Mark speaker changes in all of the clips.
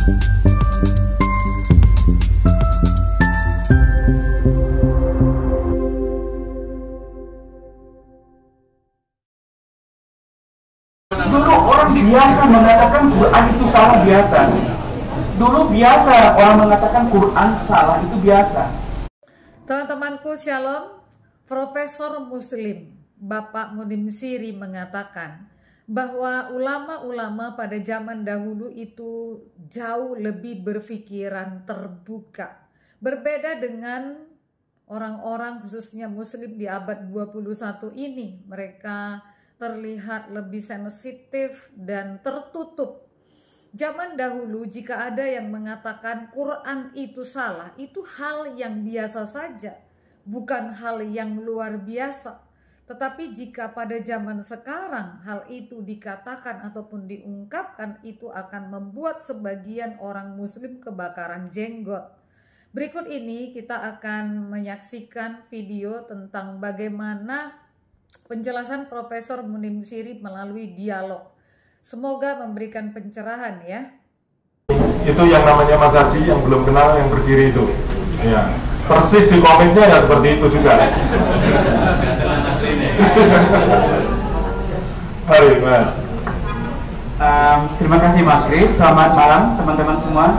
Speaker 1: Dulu orang biasa mengatakan Quran itu salah biasa. Dulu biasa orang mengatakan Quran salah itu biasa.
Speaker 2: Teman-temanku Shalom, Profesor Muslim Bapak Munim Siri mengatakan bahwa ulama-ulama pada zaman dahulu itu jauh lebih berpikiran terbuka. Berbeda dengan orang-orang khususnya Muslim di abad 21 ini. Mereka terlihat lebih sensitif dan tertutup. Zaman dahulu jika ada yang mengatakan Quran itu salah, itu hal yang biasa saja, bukan hal yang luar biasa. Tetapi jika pada zaman sekarang hal itu dikatakan ataupun diungkapkan, itu akan membuat sebagian orang Muslim kebakaran jenggot. Berikut ini kita akan menyaksikan video tentang bagaimana penjelasan Profesor Munim Siri melalui dialog. Semoga memberikan pencerahan ya.
Speaker 3: Itu yang namanya Mas Haji yang belum kenal yang berdiri itu. Ya. Persis di komennya ya seperti itu juga. Mari Mas.
Speaker 1: Terima kasih Mas Kris. Selamat malam teman-teman semua.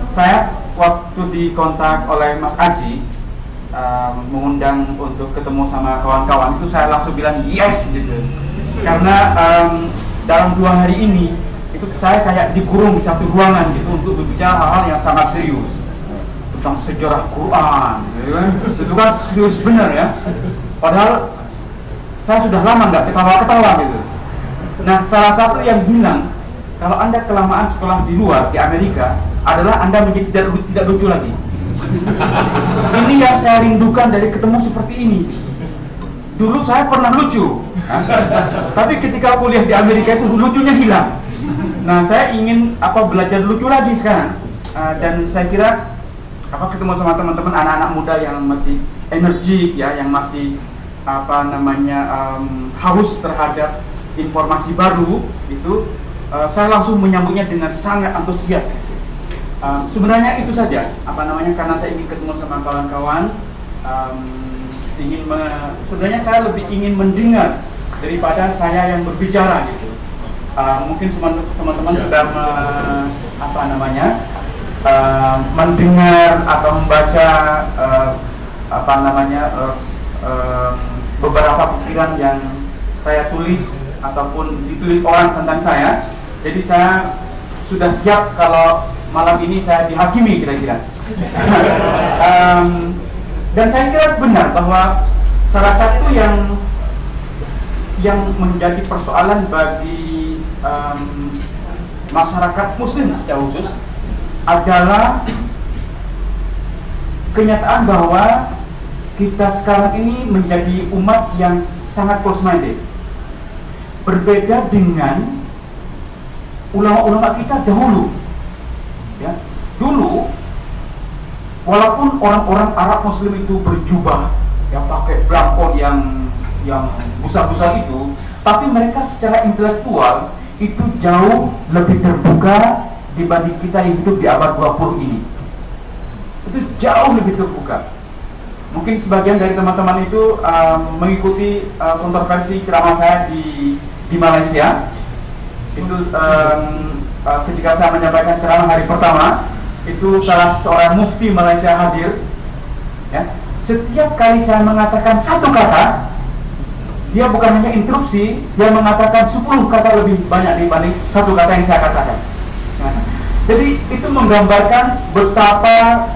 Speaker 1: Saya waktu dikontak oleh Mas Haji mengundang untuk ketemu sama kawan-kawan, itu saya langsung bilang yes gitu, karena dalam 2 hari ini itu saya kayak dikurung di satu ruangan gitu untuk berbicara hal-hal yang sangat serius tentang sejarah Quran gitu kan. Itu kan serius benar ya, padahal saya sudah lama nggak ketawa-ketawa gitu. Nah, salah satu yang hilang kalau Anda kelamaan sekolah di luar, di Amerika, adalah Anda menjadi tidak lucu lagi. Ini yang saya rindukan dari ketemu seperti ini. Dulu saya pernah lucu, tapi ketika kuliah di Amerika itu lucunya hilang. Nah, saya ingin belajar lucu lagi sekarang. Dan saya kira ketemu sama teman-teman anak-anak muda yang masih energik ya, yang masih haus terhadap informasi baru itu, saya langsung menyambutnya dengan sangat antusias. Sebenarnya itu saja, karena saya ingin ketemu sama kawan-kawan, sebenarnya saya lebih ingin mendengar daripada saya yang berbicara gitu. Mungkin teman-teman sudah mendengar atau membaca beberapa pikiran yang saya tulis ataupun ditulis orang tentang saya. Jadi saya sudah siap kalau malam ini saya dihakimi kira-kira. Dan saya kira benar bahwa salah satu yang menjadi persoalan bagi masyarakat Muslim secara khusus adalah kenyataan bahwa kita sekarang ini menjadi umat yang sangat close-minded. Berbeda dengan ulama-ulama kita dahulu. Ya, dulu walaupun orang-orang Arab Muslim itu berjubah, yang pakai belangkon yang besar-besar itu, tapi mereka secara intelektual itu jauh lebih terbuka dibanding kita yang hidup di abad 20 ini. Itu jauh lebih terbuka. Mungkin sebagian dari teman-teman itu mengikuti kontroversi ceramah saya di Malaysia. Itu ketika saya menyampaikan ceramah hari pertama, itu salah seorang mufti Malaysia hadir ya. Setiap kali saya mengatakan satu kata, dia bukan hanya interupsi, dia mengatakan 10 kata lebih banyak dibanding satu kata yang saya katakan. Nah, jadi itu menggambarkan betapa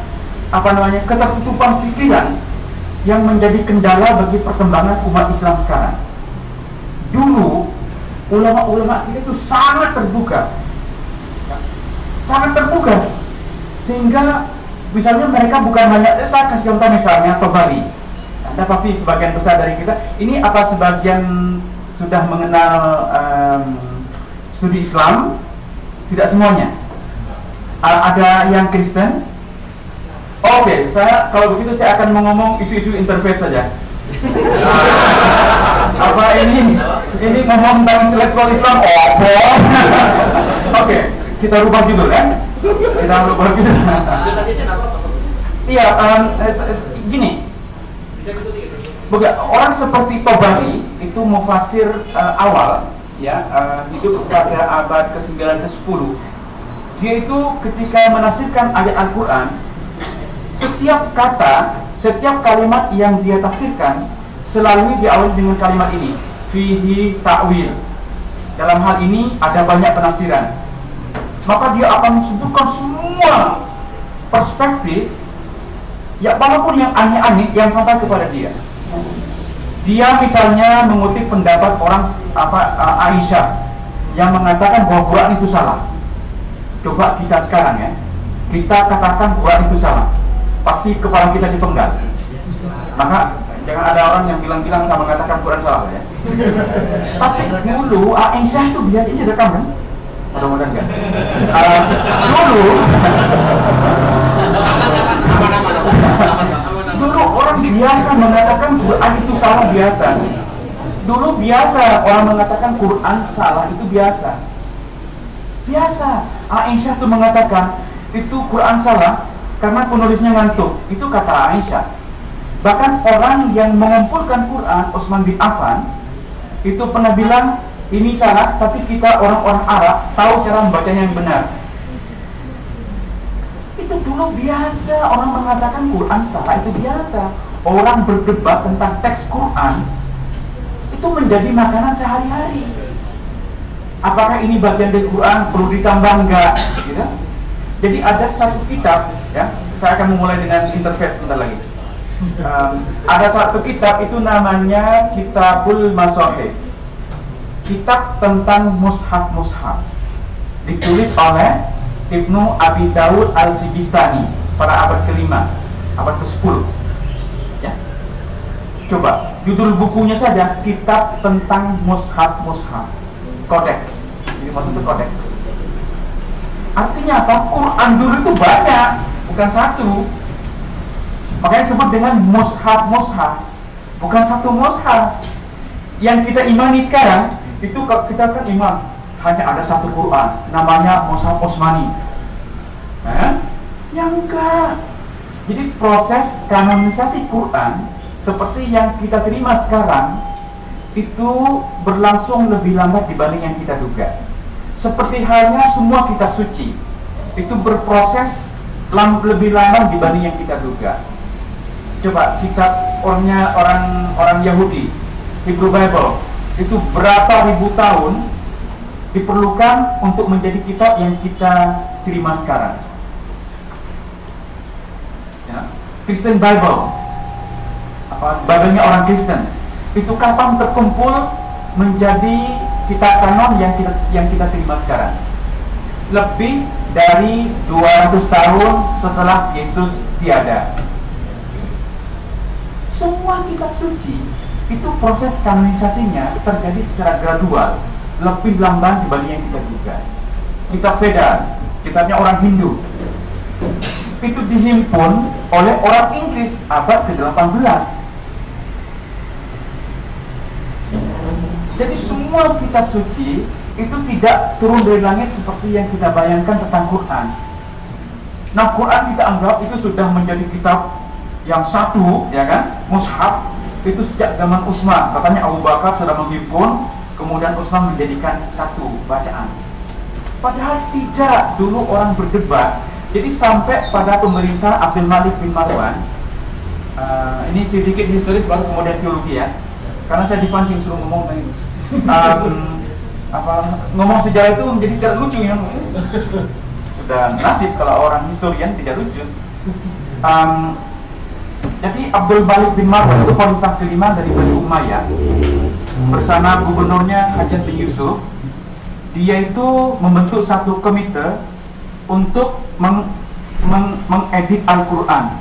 Speaker 1: ketertutupan pikiran yang menjadi kendala bagi perkembangan umat Islam sekarang. Dulu ulama-ulama kita itu sangat terbuka, sehingga misalnya mereka bukan hanya, saya kasih contoh misalnya Tobari. Anda pasti sebagian besar dari kita ini sebagian sudah mengenal studi Islam, tidak semuanya. Ada yang Kristen. Oke, kalau begitu saya akan ngomong isu-isu interfaith saja. Ini ngomong tentang intelektual Islam, kita rubah judul kan? Kita rubah judul. Iya, gini. Orang seperti Tobari itu mufasir awal, ya, hidup pada abad ke-9 ke-10. Dia itu ketika menafsirkan ayat Al-Quran, setiap kata, setiap kalimat yang dia tafsirkan selalu diawali dengan kalimat ini, fihi ta'wil. Dalam hal ini ada banyak penafsiran. Maka dia akan sebutkan semua perspektif, ya walaupun yang aneh-aneh yang sampai kepada dia. Dia misalnya mengutip pendapat orang Aisyah yang mengatakan bahwa Quran itu salah. Coba kita sekarang ya, kita katakan Quran itu salah, pasti kepala kita dipenggal. Maka jangan ada orang yang bilang-bilang sama mengatakan Quran salah ya. Tapi dulu Aisyah itu biasanya rekam kan? Mudah-mudahan kan? Dulu orang biasa mengatakan Quran itu salah biasa. Dulu biasa orang mengatakan Quran salah itu biasa. Biasa. Aisyah itu mengatakan itu Quran salah karena penulisnya ngantuk. Itu kata Aisyah. Bahkan orang yang mengumpulkan Quran, Utsman bin Affan, itu pernah bilang ini salah, tapi kita orang-orang Arab tahu cara membacanya yang benar. Itu dulu biasa orang mengatakan Quran salah, itu biasa. Orang berdebat tentang teks Quran itu menjadi makanan sehari-hari. Apakah ini bagian dari Quran, perlu ditambah enggak? Gitu. Jadi ada satu kitab, ya, saya akan memulai dengan interface sebentar lagi. Ada satu kitab itu namanya Kitabul Masahif, kitab tentang mushaf-mushaf, ditulis oleh Ibnu Abi Dawud Al-Sijistani pada abad ke-5, abad ke-10 ya. Coba judul bukunya saja, kitab tentang mushaf-mushaf, kodeks. Jadi maksudnya kodeks. Artinya apa? Quran dulu itu banyak, bukan satu. Makanya disebut dengan mushaf-mushaf, bukan satu mushaf. Yang kita imani sekarang itu kita kan iman hanya ada satu Quran, namanya Mushaf Utsmani. Yang enggak. Jadi proses kanonisasi Quran seperti yang kita terima sekarang itu berlangsung lebih lambat dibanding yang kita duga. Seperti halnya semua kitab suci itu berproses lebih lama dibanding yang kita duga. Coba kitab orang Yahudi, Hebrew Bible, itu berapa ribu tahun diperlukan untuk menjadi kitab yang kita terima sekarang. Ya. Christian Bible, Bible-nya orang Kristen, itu kapan terkumpul menjadi kitab kanon yang kita terima sekarang? Lebih dari 200 tahun setelah Yesus tiada. Semua kitab suci itu proses kanonisasinya terjadi secara gradual, lebih lamban dibanding yang kita duga. Kitab Veda, kitabnya orang Hindu, itu dihimpun oleh orang Inggris abad ke-18. Jadi semua kitab suci itu tidak turun dari langit seperti yang kita bayangkan tentang Quran. Nah, Quran kita anggap itu sudah menjadi kitab yang satu, ya kan, mushaf itu sejak zaman Utsman. Katanya Abu Bakar sudah menghimpun, kemudian Utsman menjadikan satu bacaan. Padahal tidak, dulu orang berdebat. Jadi sampai pada pemerintah Abdul Malik bin Marwan. Ini sedikit historis baru kemudian teologi ya, karena saya dipancing suruh ngomong tadi. Ngomong sejarah itu menjadi tidak lucu ya. Sudah nasib kalau orang historian tidak lucu. Jadi Abdul Malik bin Marwan itu khalifah kelima dari Bani Umayyah bersama gubernurnya Hajjaj bin Yusuf. Dia itu membentuk satu komite untuk mengedit Al-Quran.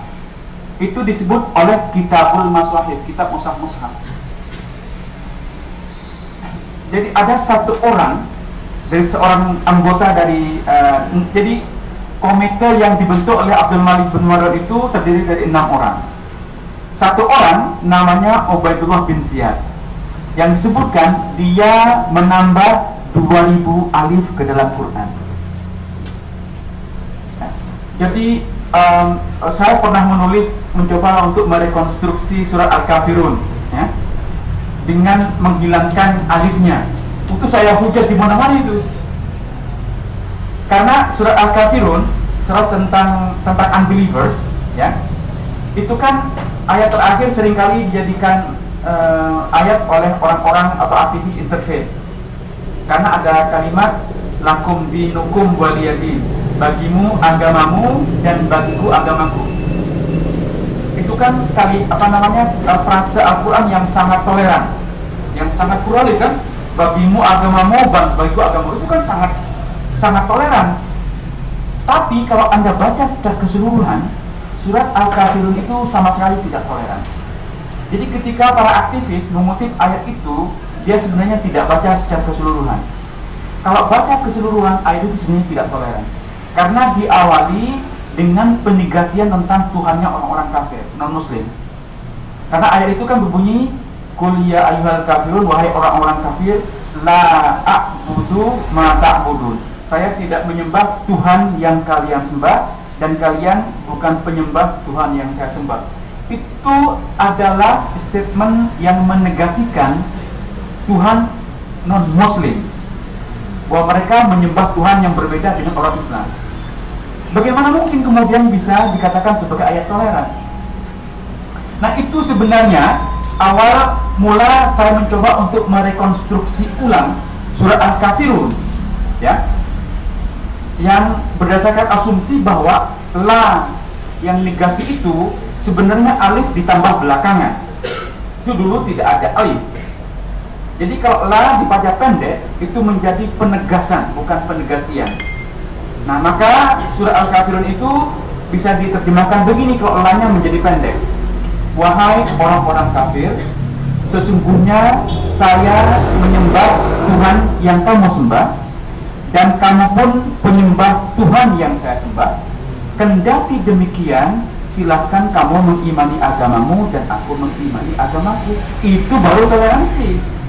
Speaker 1: Itu disebut oleh Kitabul Masahif, kitab mushaf-mushaf. Jadi ada satu orang dari seorang anggota dari jadi komite yang dibentuk oleh Abdul Malik bin Marwan itu terdiri dari 6 orang. Satu orang namanya Ubaidullah bin Ziyad, yang disebutkan dia menambah 2000 alif ke dalam Quran. Jadi saya pernah mencoba untuk merekonstruksi surat Al-Kafirun, ya, dengan menghilangkan alifnya. Itu saya hujat di mana-mana itu. Karena surat Al-Kafirun, surat tentang unbelievers, ya, itu kan ayat terakhir seringkali dijadikan ayat oleh orang-orang atau aktivis interfaith. Karena ada kalimat lakum dinukum waliyadin, bagimu agamamu dan bagiku agamaku. Itu kan frase Al-Quran yang sangat toleran, yang sangat pluralis kan. Bagimu agamamu, bagiku agamamu, itu kan sangat toleran. Tapi kalau Anda baca secara keseluruhan, surat Al-Kafirun itu sama sekali tidak toleran. Jadi ketika para aktivis mengutip ayat itu, dia sebenarnya tidak baca secara keseluruhan. Kalau baca keseluruhan, ayat itu sebenarnya tidak toleran. Karena diawali dengan penegasian tentang Tuhannya orang-orang kafir, non-muslim. Karena ayat itu kan berbunyi, Qul ya ayyuhal kafirun, wahai orang-orang kafir, la a'budu ma ta'budun. Saya tidak menyembah Tuhan yang kalian sembah, dan kalian bukan penyembah Tuhan yang saya sembah. Itu adalah statement yang menegasikan Tuhan non-muslim, bahwa mereka menyembah Tuhan yang berbeda dengan orang Islam. Bagaimana mungkin kemudian bisa dikatakan sebagai ayat toleran? Nah, itu sebenarnya awal mula saya mencoba untuk merekonstruksi ulang surat Al-Kafirun, ya, yang berdasarkan asumsi bahwa la yang negasi itu sebenarnya alif ditambah belakangan. Itu dulu tidak ada alif. Jadi kalau la dibaca pendek itu menjadi penegasan, bukan penegasian. Nah, maka surah Al-Kafirun itu bisa diterjemahkan begini kalau la-nya menjadi pendek. Wahai orang-orang kafir, sesungguhnya saya menyembah Tuhan yang kamu sembah, dan kamu pun penyembah Tuhan yang saya sembah. Kendati demikian, silahkan kamu mengimani agamamu dan aku mengimani agamaku. Itu baru toleransi.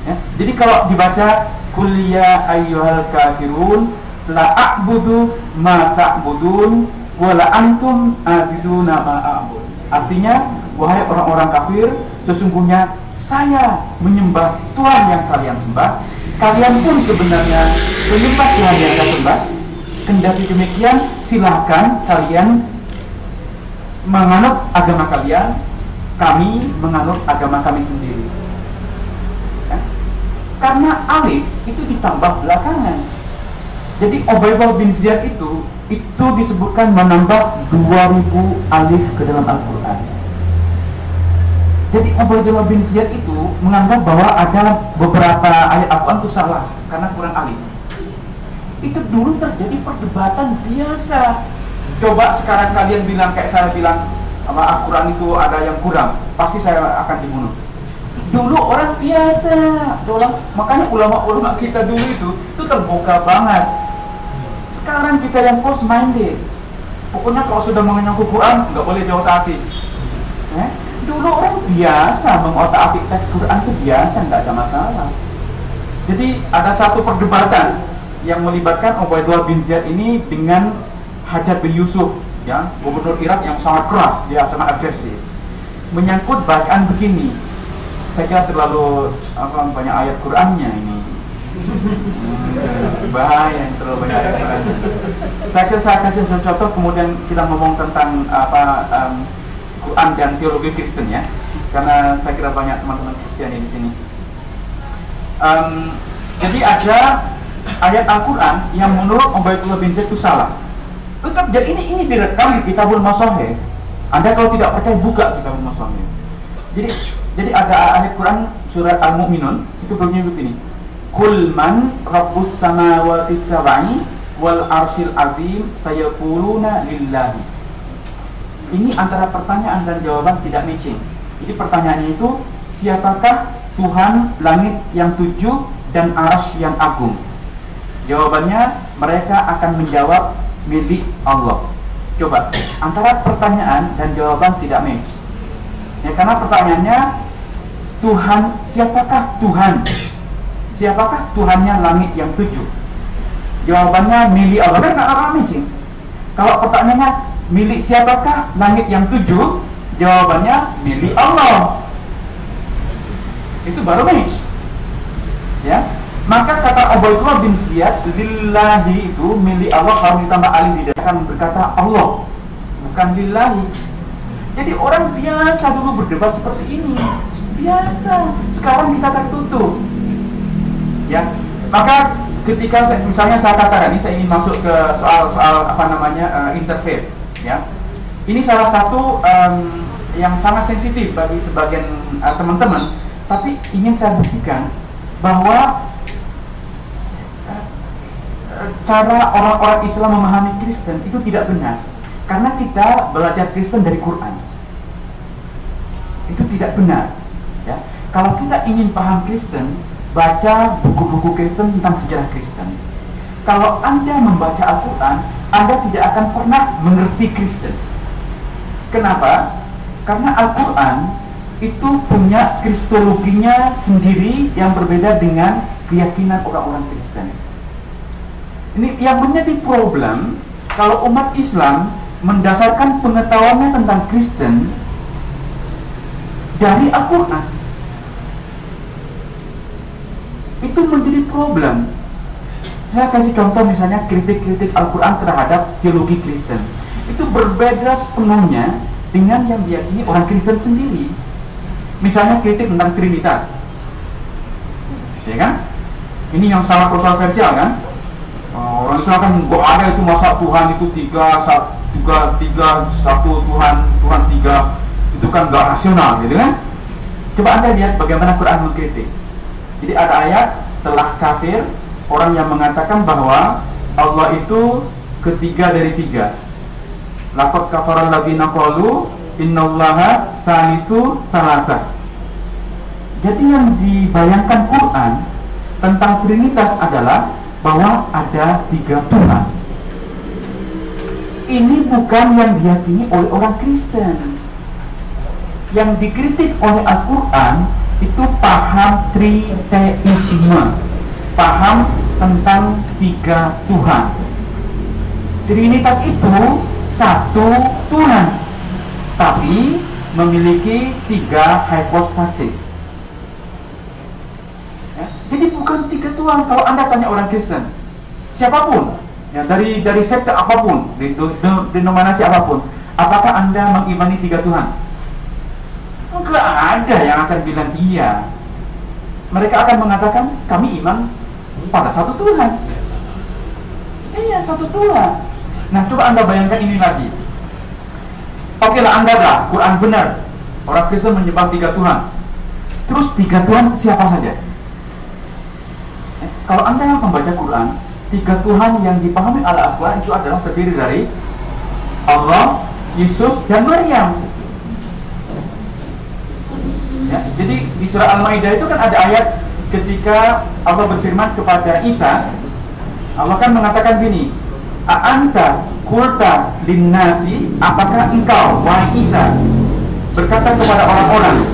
Speaker 1: Ya, jadi kalau dibaca Qul ya ayyuhal kafirun la a'budu ma ta'budun wa la antum a'buduna ma a'bud. Artinya, wahai orang-orang kafir, sesungguhnya saya menyembah Tuhan yang kalian sembah, kalian pun sebenarnya menyembah Tuhan yang kalian sembah. Kendati demikian, silahkan kalian menganut agama kalian, kami menganut agama kami sendiri. Ya? Karena alif itu ditambah belakangan. Jadi Ubaidullah bin Ziyad itu disebutkan menambah 2000 alif ke dalam Al-Quran. Jadi Ubaidullah bin Ziyad itu menganggap bahwa ada beberapa ayat Al-Quran itu salah karena kurang alif. Itu dulu terjadi perdebatan biasa. Coba sekarang kalian bilang kayak saya bilang Al-Quran itu ada yang kurang, pasti saya akan dibunuh. Dulu orang biasa, makanya ulama-ulama kita dulu itu terbuka banget. Sekarang kita yang close minded. Pokoknya kalau sudah menyangkut Quran nggak boleh diotak-atik. Dulu orang biasa mengotak-atik teks Quran itu biasa, nggak ada masalah. Jadi ada satu perdebatan yang melibatkan Ubaidullah bin Ziyad ini dengan Hajjaj bin Yusuf, ya, gubernur Irak yang sangat keras, dia sangat agresif. Menyangkut bacaan begini, saya kira terlalu banyak ayat Qurannya ini. Bahaya terlalu banyak ayat Quran. Saya kira saya kasih contoh, kemudian kita ngomong tentang Quran dan teologi Kristen, ya, karena saya kira banyak teman-teman Kristen di sini. Jadi ada ayat Al-Quran yang menurut Ubaidullah bin Ziyad itu salah. Tetap, jadi ini direkam di Kitabul Masahih. Anda kalau tidak percaya buka Kitabul Masahih. Jadi ada ayat Quran surat Al-Mu'minun itu bunyinya begini. Qul man rabbus samawati sab'i wal arsyil azim sayaquluna lillahi. Ini antara pertanyaan dan jawaban tidak matching. Jadi pertanyaannya itu, siapakah Tuhan langit yang 7 dan arsy yang agung? Jawabannya, mereka akan menjawab milik Allah. Coba, antara pertanyaan dan jawaban tidak match. Ya, karena pertanyaannya Tuhan, siapakah Tuhan? Siapakah Tuhannya langit yang 7? Jawabannya milik Allah, kan nggak matching. Kalau pertanyaannya milik siapakah langit yang 7? Jawabannya milik Allah. Itu baru match. Ya. Maka kata Ubaidullah bin Ziyad, lillahi itu milik Allah, kalau ditambah alif di depan akan berkata Allah, bukan lillahi. Jadi orang biasa dulu berdebat seperti ini, biasa. Sekarang kita tertutup. Ya. Maka ketika misalnya saya katakan ini, saya ingin masuk ke soal apa namanya interfaith, ya. Ini salah satu yang sangat sensitif bagi sebagian teman-teman, tapi ingin saya buktikan bahwa cara orang-orang Islam memahami Kristen itu tidak benar, karena kita belajar Kristen dari Quran. Itu tidak benar, ya. Kalau kita ingin paham Kristen, baca buku-buku Kristen tentang sejarah Kristen. Kalau Anda membaca Al-Quran, Anda tidak akan pernah mengerti Kristen. Kenapa? Karena Al-Quran itu punya kristologinya sendiri yang berbeda dengan keyakinan orang-orang Kristen. Ini yang menjadi problem kalau umat Islam mendasarkan pengetahuannya tentang Kristen dari Al-Quran. Itu menjadi problem. Saya kasih contoh misalnya kritik-kritik Al-Quran terhadap teologi Kristen. Itu berbeda sepenuhnya dengan yang diyakini orang Kristen sendiri. Misalnya kritik tentang Trinitas, ya kan? Ini yang sangat kontroversial kan? Orang Islam kan nggak ada itu masa Tuhan itu tiga satu Tuhan tiga, itu kan nggak rasional gitu kan? Coba Anda lihat bagaimana Quran mengkritik. Jadi ada ayat, telah kafir orang yang mengatakan bahwa Allah itu ketiga dari tiga. Laqad kafara alladziina qalu innallaha salisu salasa. Jadi yang dibayangkan Quran tentang Trinitas adalah bahwa ada 3 Tuhan. Ini bukan yang diyakini oleh orang Kristen. Yang dikritik oleh Al-Quran itu paham triteisme, paham tentang 3 Tuhan. Trinitas itu satu Tuhan, tapi memiliki 3 hypostasis. Jadi bukan 3 Tuhan. Kalau Anda tanya orang Kristen, siapapun, ya, dari sekte apapun, denominasi apapun, apakah Anda mengimani 3 Tuhan? Enggak ada yang akan bilang iya. Mereka akan mengatakan kami iman pada satu Tuhan. Iya, satu Tuhan. Nah, coba Anda bayangkan ini lagi. Oke lah, Anda dah Quran benar, orang Kristen menyembah 3 Tuhan. Terus 3 Tuhan siapa saja? Kalau Anda membaca Quran, 3 Tuhan yang dipahami oleh Al-Quran itu adalah terdiri dari Allah, Yesus, dan Maryam. Ya, jadi di surah Al-Maidah itu kan ada ayat ketika Allah berfirman kepada Isa, Allah kan mengatakan gini, A'anta qulta linnasi, apakah engkau wahai Isa berkata kepada orang-orang,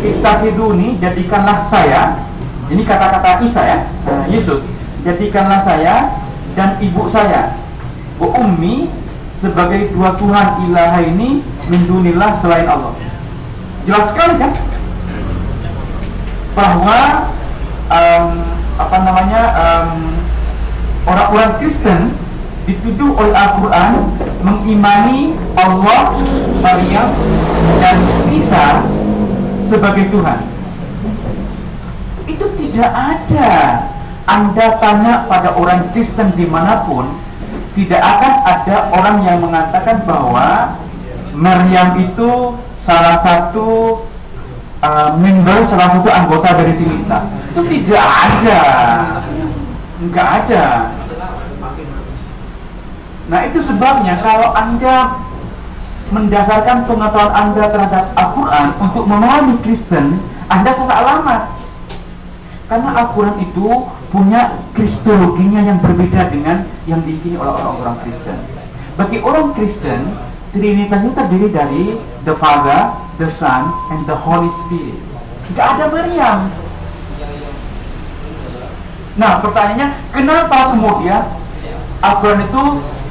Speaker 1: ittakhiduni, jadikanlah saya. Ini kata-kata Isa ya, Yesus, jadikanlah saya dan ibu saya, wa ummi, sebagai 2 Tuhan ilaha ini min dunillah, selain Allah. Jelas sekali kan bahwa orang-orang Kristen dituduh oleh Al-Quran mengimani Allah, Maryam, dan Isa sebagai Tuhan. Itu tidak ada. Anda tanya pada orang Kristen dimanapun, tidak akan ada orang yang mengatakan bahwa Maryam itu salah satu member, salah satu anggota dari Trinitas. Itu tidak ada. Enggak ada. Nah, itu sebabnya kalau Anda mendasarkan pengetahuan Anda terhadap Al-Quran untuk memahami Kristen, Anda salah alamat. Karena Al-Quran itu punya kristologinya yang berbeda dengan yang diyakini oleh orang-orang Kristen. Bagi orang Kristen, Trinitas itu terdiri dari the Father, the Son, and the Holy Spirit. Tidak ada Maryam. Nah, pertanyaannya, kenapa kemudian Al-Quran itu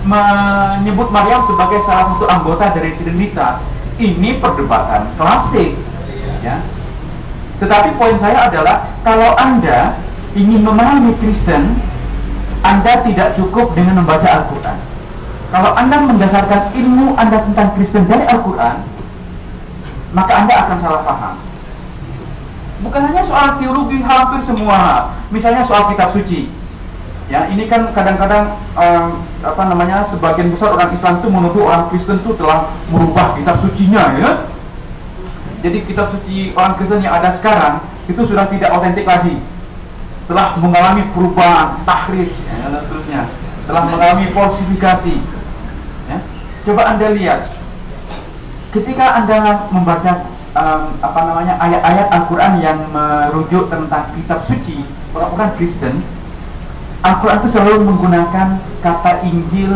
Speaker 1: menyebut Maryam sebagai salah satu anggota dari Trinitas. Ini perdebatan klasik, ya. Tetapi poin saya adalah, kalau Anda ingin memahami Kristen, Anda tidak cukup dengan membaca Al-Quran. Kalau Anda mendasarkan ilmu Anda tentang Kristen dari Al-Quran, maka Anda akan salah paham. Bukan hanya soal teologi, hampir semua. Misalnya soal kitab suci. Ya, ini kan kadang-kadang sebagian besar orang Islam itu menuduh orang Kristen itu telah merubah kitab sucinya, ya. Jadi kitab suci orang Kristen yang ada sekarang itu sudah tidak otentik lagi, telah mengalami perubahan, tahrif, ya, dan seterusnya, telah mengalami falsifikasi. Ya. Coba Anda lihat, ketika Anda membaca ayat-ayat Al-Quran yang merujuk tentang kitab suci orang-orang Kristen, Al-Quran itu selalu menggunakan kata Injil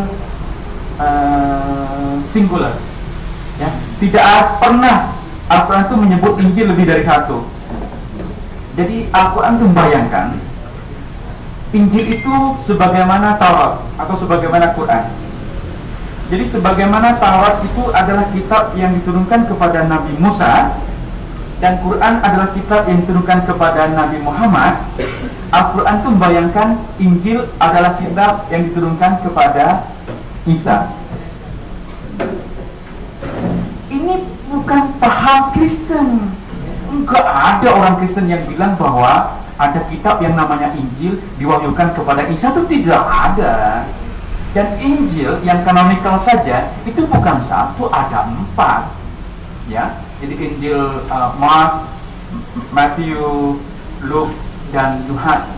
Speaker 1: singular, ya. Tidak pernah Al-Quran itu menyebut Injil lebih dari satu. Jadi Al-Quran itu membayangkan Injil itu sebagaimana Taurat atau sebagaimana Quran. Jadi sebagaimana Taurat itu adalah kitab yang diturunkan kepada Nabi Musa, dan Quran adalah kitab yang diturunkan kepada Nabi Muhammad, Al-Quran itu membayangkan Injil adalah kitab yang diturunkan kepada Isa. Ini bukan paham Kristen. Enggak ada orang Kristen yang bilang bahwa ada kitab yang namanya Injil diwahyukan kepada Isa, itu tidak ada. Dan Injil yang kanonikal saja itu bukan satu, ada 4, ya. Jadi Injil Mark, Matthew, Luke, dan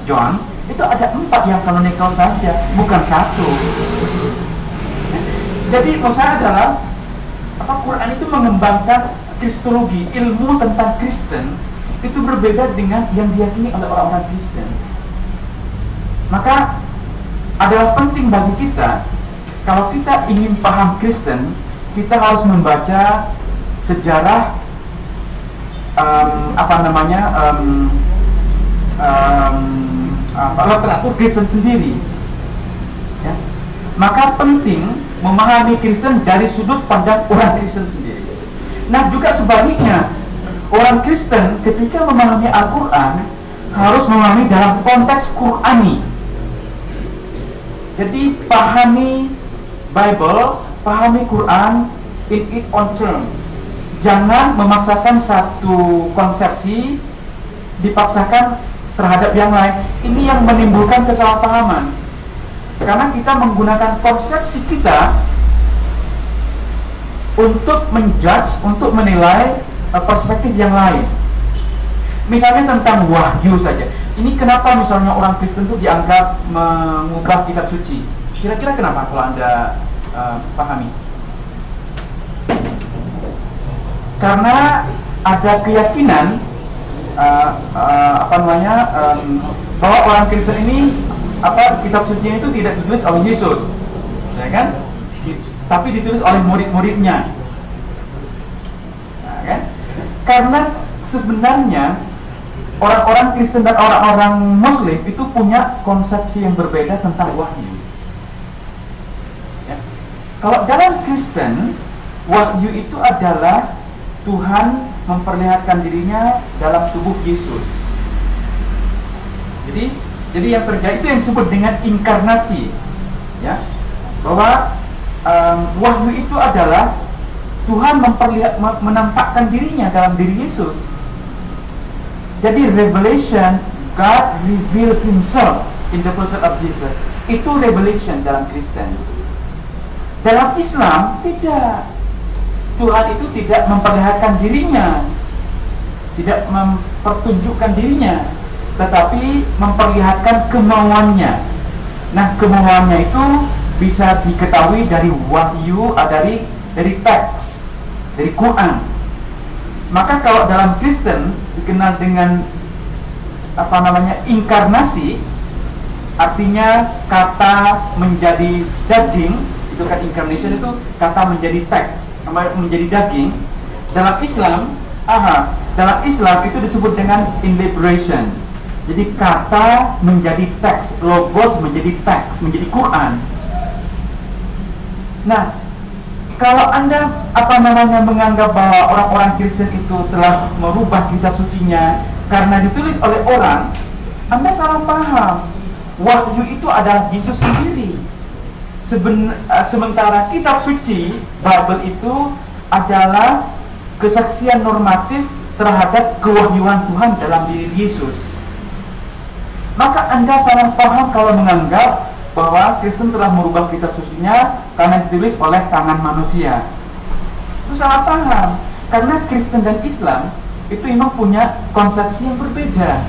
Speaker 1: John itu ada 4 yang kanonikal saja, bukan satu. Jadi maksud saya adalah Quran itu mengembangkan kristologi, ilmu tentang Kristen itu berbeda dengan yang diyakini oleh orang-orang Kristen. Maka adalah penting bagi kita, kalau kita ingin paham Kristen, kita harus membaca sejarah literatur Kristen sendiri, ya. Maka penting memahami Kristen dari sudut pandang orang Kristen sendiri. Nah, juga sebaliknya, orang Kristen ketika memahami Al-Quran harus memahami dalam konteks Qurani. Jadi pahami Bible, pahami Quran in its own term. Jangan memaksakan satu konsepsi dipaksakan terhadap yang lain. Ini yang menimbulkan kesalahpahaman. Karena kita menggunakan konsepsi kita untuk menjudge, untuk menilai perspektif yang lain. Misalnya tentang wahyu saja. Ini kenapa misalnya orang Kristen itu dianggap mengubah kitab suci? Kira-kira kenapa kalau Anda pahami? Karena ada keyakinan bahwa orang Kristen ini kitab suci itu tidak ditulis oleh Yesus, ya kan? Tapi ditulis oleh murid-muridnya, nah, kan? Karena sebenarnya orang-orang Kristen dan orang-orang Muslim itu punya konsepsi yang berbeda tentang wahyu, ya. Kalau dalam Kristen, wahyu itu adalah Tuhan memperlihatkan dirinya dalam tubuh Yesus. Jadi yang terjadi itu yang disebut dengan inkarnasi, ya. Bahwa wahyu itu adalah Tuhan menampakkan dirinya dalam diri Yesus. Jadi revelation, God revealed Himself in the person of Jesus. Itu revelation dalam Kristen. Dalam Islam tidak. Tuhan itu tidak memperlihatkan dirinya, tidak mempertunjukkan dirinya, tetapi memperlihatkan kemauannya. Nah, kemauannya itu bisa diketahui dari wahyu, dari teks, dari Quran. Maka kalau dalam Kristen dikenal dengan inkarnasi, artinya kata menjadi daging, itu kan incarnation, itu kata menjadi teks, menjadi daging. Dalam Islam itu disebut dengan inliberation. Jadi kata menjadi teks, logos menjadi teks, menjadi Quran. Nah, kalau Anda menganggap bahwa orang-orang Kristen itu telah merubah kitab sucinya karena ditulis oleh orang, Anda salah paham. Wahyu itu adalah Yesus sendiri. Sementara kitab suci Bible itu adalah kesaksian normatif terhadap kewahyuan Tuhan dalam diri Yesus. Maka Anda salah paham kalau menganggap bahwa Kristen telah merubah kitab sucinya karena ditulis oleh tangan manusia. Itu salah paham, karena Kristen dan Islam itu memang punya konsepsi yang berbeda.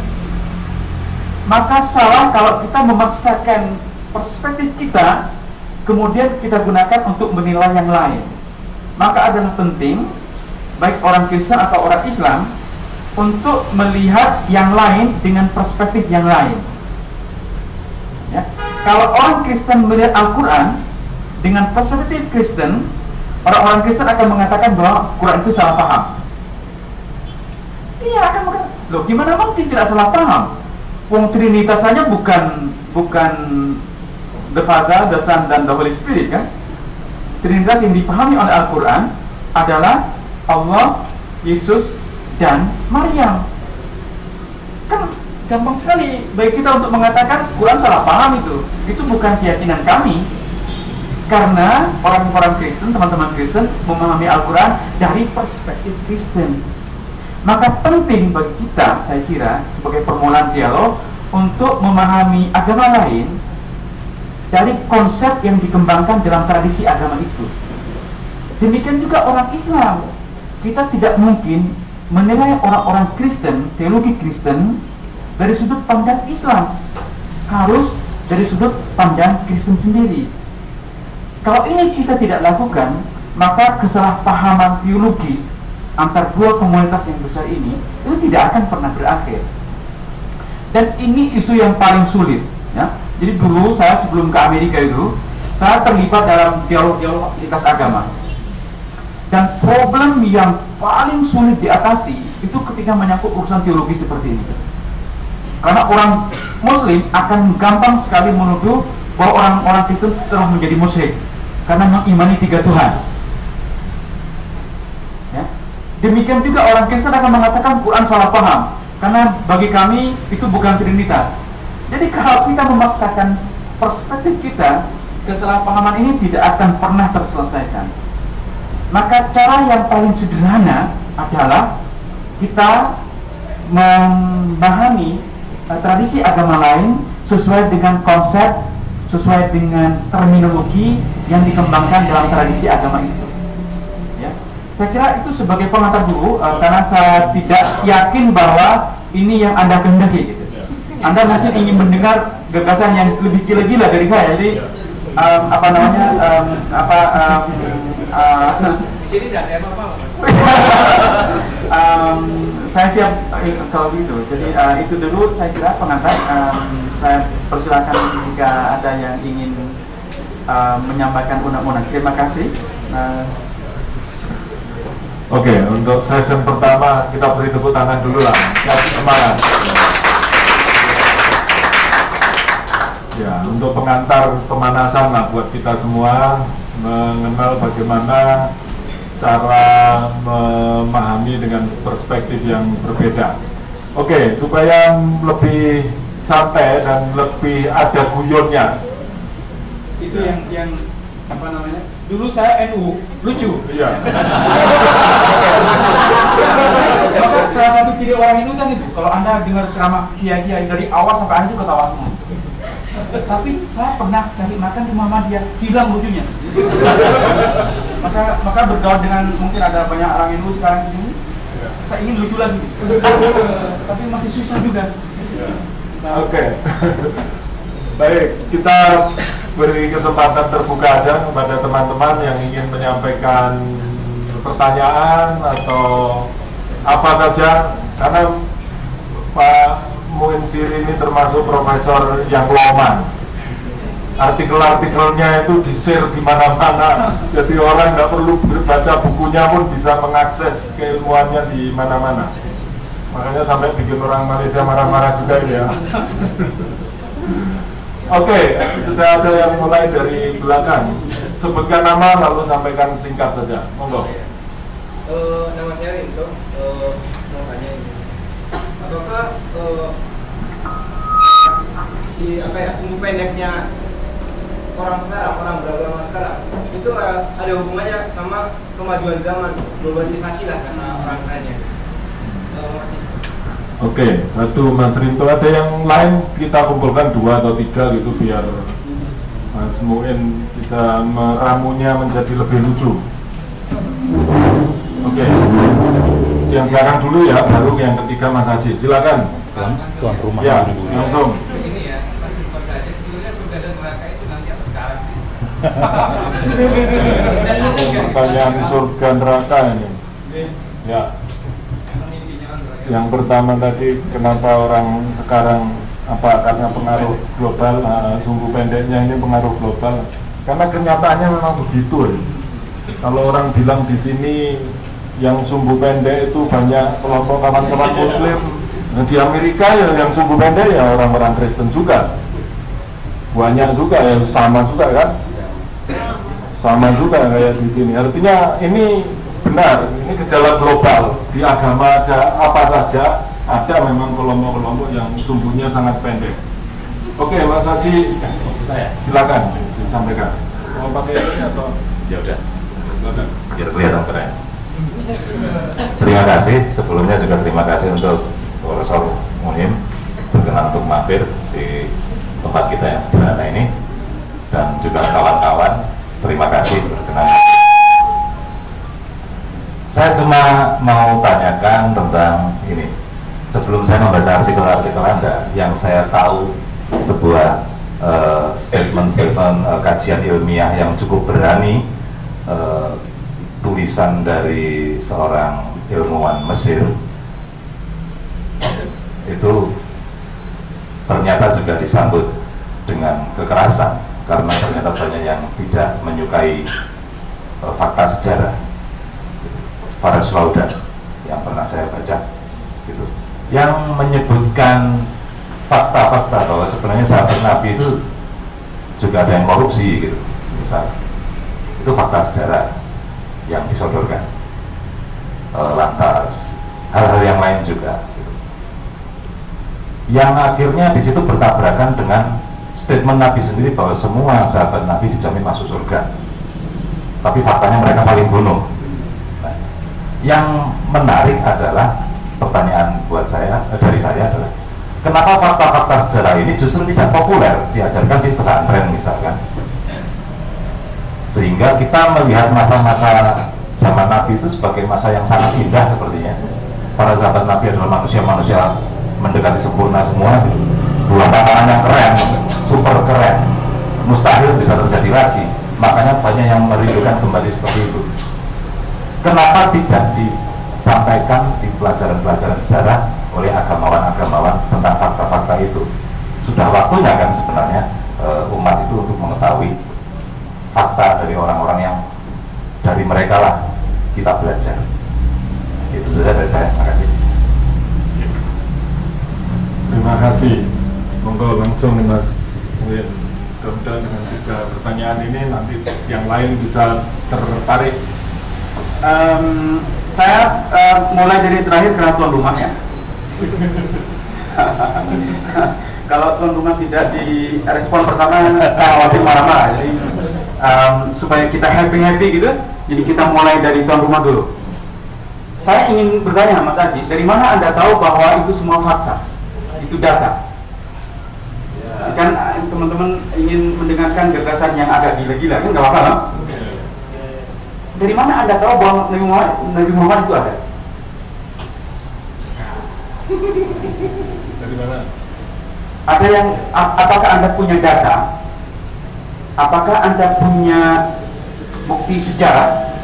Speaker 1: Maka salah kalau kita memaksakan perspektif kita kemudian kita gunakan untuk menilai yang lain. Maka adalah penting baik orang Kristen atau orang Islam untuk melihat yang lain dengan perspektif yang lain. Ya. Kalau orang Kristen melihat Al-Quran dengan perspektif Kristen, orang-orang Kristen akan mengatakan bahwa Quran itu salah paham. Iya, akan mengatakan, loh gimana mungkin tidak salah paham? Wong Trinitas saja bukan the Father, the Son, dan the Holy Spirit kan? Trinitas yang dipahami oleh Al-Quran adalah Allah, Yesus, dan Maryam. Kan gampang sekali bagi kita untuk mengatakan Quran salah paham itu. Itu bukan keyakinan kami. Karena orang-orang Kristen, teman-teman Kristen memahami Al-Quran dari perspektif Kristen. Maka penting bagi kita, saya kira, sebagai permulaan dialog untuk memahami agama lain dari konsep yang dikembangkan dalam tradisi agama itu. Demikian juga orang Islam. Kita tidak mungkin menilai orang-orang Kristen, teologi Kristen dari sudut pandang Islam, harus dari sudut pandang Kristen sendiri. Kalau ini kita tidak lakukan, maka kesalahpahaman teologis antar dua komunitas yang besar ini itu tidak akan pernah berakhir. Dan ini isu yang paling sulit, ya. Jadi dulu saya sebelum ke Amerika itu, saya terlibat dalam dialog-dialog lintas agama. Dan problem yang paling sulit diatasi itu ketika menyangkut urusan teologi seperti ini. Karena orang Muslim akan gampang sekali menuduh bahwa orang-orang Kristen telah menjadi musyrik karena mengimani 3 Tuhan. Ya. Demikian juga orang Kristen akan mengatakan Quran salah paham karena bagi kami itu bukan Trinitas. Jadi kalau kita memaksakan perspektif kita, kesalahpahaman ini tidak akan pernah terselesaikan. Maka cara yang paling sederhana adalah kita memahami tradisi agama lain sesuai dengan konsep, sesuai dengan terminologi yang dikembangkan dalam tradisi agama itu. Ya. Saya kira itu sebagai pengantar dulu, karena saya tidak yakin bahwa ini yang Anda kehendaki gitu. Anda mungkin ingin mendengar gagasan yang lebih gila-gila dari saya, jadi
Speaker 4: sini tidak ada apa-apa.
Speaker 1: Saya siap kalau gitu. Jadi itu dulu saya kira pengantar. Saya persilakan jika ada yang ingin menyampaikan undang-undang. Terima kasih.
Speaker 3: Oke, untuk session pertama kita beri tepuk tangan dulu lah. Kasih semangat. Ya, untuk pengantar pemanasan lah buat kita semua mengenal bagaimana cara memahami dengan perspektif yang berbeda. Oke, supaya lebih santai dan lebih ada guyonnya.
Speaker 1: Itu yang apa namanya? Dulu saya NU, lucu.
Speaker 3: Iya.
Speaker 1: Maka salah satu ciri orang NU kan itu, kalau Anda dengar ceramah kiai-kiai dari awal sampai akhir ketawa semua. Tapi saya pernah cari makan di Muhammadiyah, hilang lucunya. maka bergaul dengan mungkin ada banyak orang NU sekarang di sini. Saya ingin lucu lagi, tapi masih susah juga.
Speaker 3: Oke. Baik, kita beri kesempatan terbuka aja kepada teman-teman yang ingin menyampaikan pertanyaan atau apa saja, karena Pak Muin Siri ini termasuk profesor yang loman. Artikel-artikelnya itu di-share di mana-mana, jadi orang nggak perlu baca bukunya pun bisa mengakses keilmuannya di mana-mana. Makanya sampai bikin orang Malaysia marah-marah juga ya. Oke, sudah ada yang mulai dari belakang. sebutkan nama lalu sampaikan singkat saja. Monggo.
Speaker 4: Nama saya Rinto. Mau tanya ini, apakah di sumbu pendeknya orang sekarang, orang beragama sekarang itu ada hubungannya sama kemajuan zaman, globalisasi lah kata orang lainnya. Terima kasih.
Speaker 3: Oke, satu Mas Rinto. Ada yang lain kita kumpulkan 2 atau 3 gitu biar Mas Muin bisa meramunya menjadi lebih lucu. Oke, yang belakang dulu ya, baru yang ketiga Mas Haji. Silakan.
Speaker 5: Tuan rumah
Speaker 3: Ya,
Speaker 5: dulu.
Speaker 3: langsung.
Speaker 6: Begini ya, Mas Rinto saja sebetulnya surga dan neraka itu nanti atau sekarang sih?
Speaker 3: Pertanyaan surga neraka ini. Ya. Yang pertama tadi, kenapa orang sekarang karena pengaruh global, sumbu pendeknya ini pengaruh global. Karena kenyataannya memang begitu. Kalau orang bilang di sini yang sumbu pendek itu banyak kelompok kawan-kawan Muslim, nah, di Amerika ya yang sumbu pendek ya orang-orang Kristen juga, banyak juga ya, sama juga kan, sama juga kayak di sini. Artinya ini benar, ini gejala global di agama aja, apa saja ada memang kelompok-kelompok yang sumbunya sangat pendek. Oke, Mas Haji, silakan disampaikan. Mau pakai ini atau?
Speaker 5: Ya udah,
Speaker 3: Silakan.
Speaker 5: biar kelihatan keren. Terima kasih, sebelumnya juga terima kasih untuk Profesor Muhim berkenan untuk mampir di tempat kita yang sederhana ini, dan juga kawan-kawan terima kasih berkenan. Saya cuma mau tanyakan tentang ini. Sebelum saya membaca artikel-artikel Anda, yang saya tahu sebuah statement-statement kajian ilmiah yang cukup berani, tulisan dari seorang ilmuwan Mesir itu ternyata juga disambut dengan kekerasan karena ternyata banyak yang tidak menyukai fakta sejarah. Faraz Laudan yang pernah saya baca gitu, yang menyebutkan fakta-fakta bahwa sebenarnya sahabat Nabi itu juga ada yang korupsi gitu, misal itu fakta sejarah yang disodorkan. Lantas hal-hal yang lain juga gitu, yang akhirnya di situ bertabrakan dengan statement Nabi sendiri bahwa semua sahabat Nabi dijamin masuk surga, tapi faktanya mereka saling bunuh. Yang menarik adalah pertanyaan buat saya, dari saya adalah kenapa fakta-fakta sejarah ini justru tidak populer diajarkan di pesantren misalkan, sehingga kita melihat masa-masa zaman Nabi itu sebagai masa yang sangat indah. Sepertinya para sahabat Nabi adalah manusia-manusia mendekati sempurna semua, dua pasangan yang keren, super keren, mustahil bisa terjadi lagi. Makanya banyak yang merindukan kembali seperti itu. Kenapa tidak disampaikan di pelajaran-pelajaran sejarah oleh agamawan-agamawan tentang fakta-fakta itu? Sudah waktunya kan sebenarnya umat itu untuk mengetahui fakta dari orang-orang yang dari mereka lah kita belajar. Itu saja dari saya. Terima kasih.
Speaker 3: Terima kasih. Monggo langsung nih Mas Muin. Mudah-mudahan dengan 3 pertanyaan ini nanti yang lain bisa tertarik.
Speaker 1: Saya mulai dari terakhir karena tuan rumah ya. Kalau tuan rumah tidak direspon pertama, saya khawatir marah-marah. Jadi supaya kita happy gitu, jadi kita mulai dari tuan rumah dulu. Saya ingin bertanya Mas Haji, dari mana Anda tahu bahwa itu semua fakta, itu data? Kan teman-teman ingin mendengarkan gagasan yang agak gila-gila, kan nggak apa-apa kan? Dari mana Anda tahu bahwa Nabi Muhammad itu ada?
Speaker 3: Dari mana?
Speaker 1: Ada yang, apakah Anda punya data? Apakah Anda punya bukti sejarah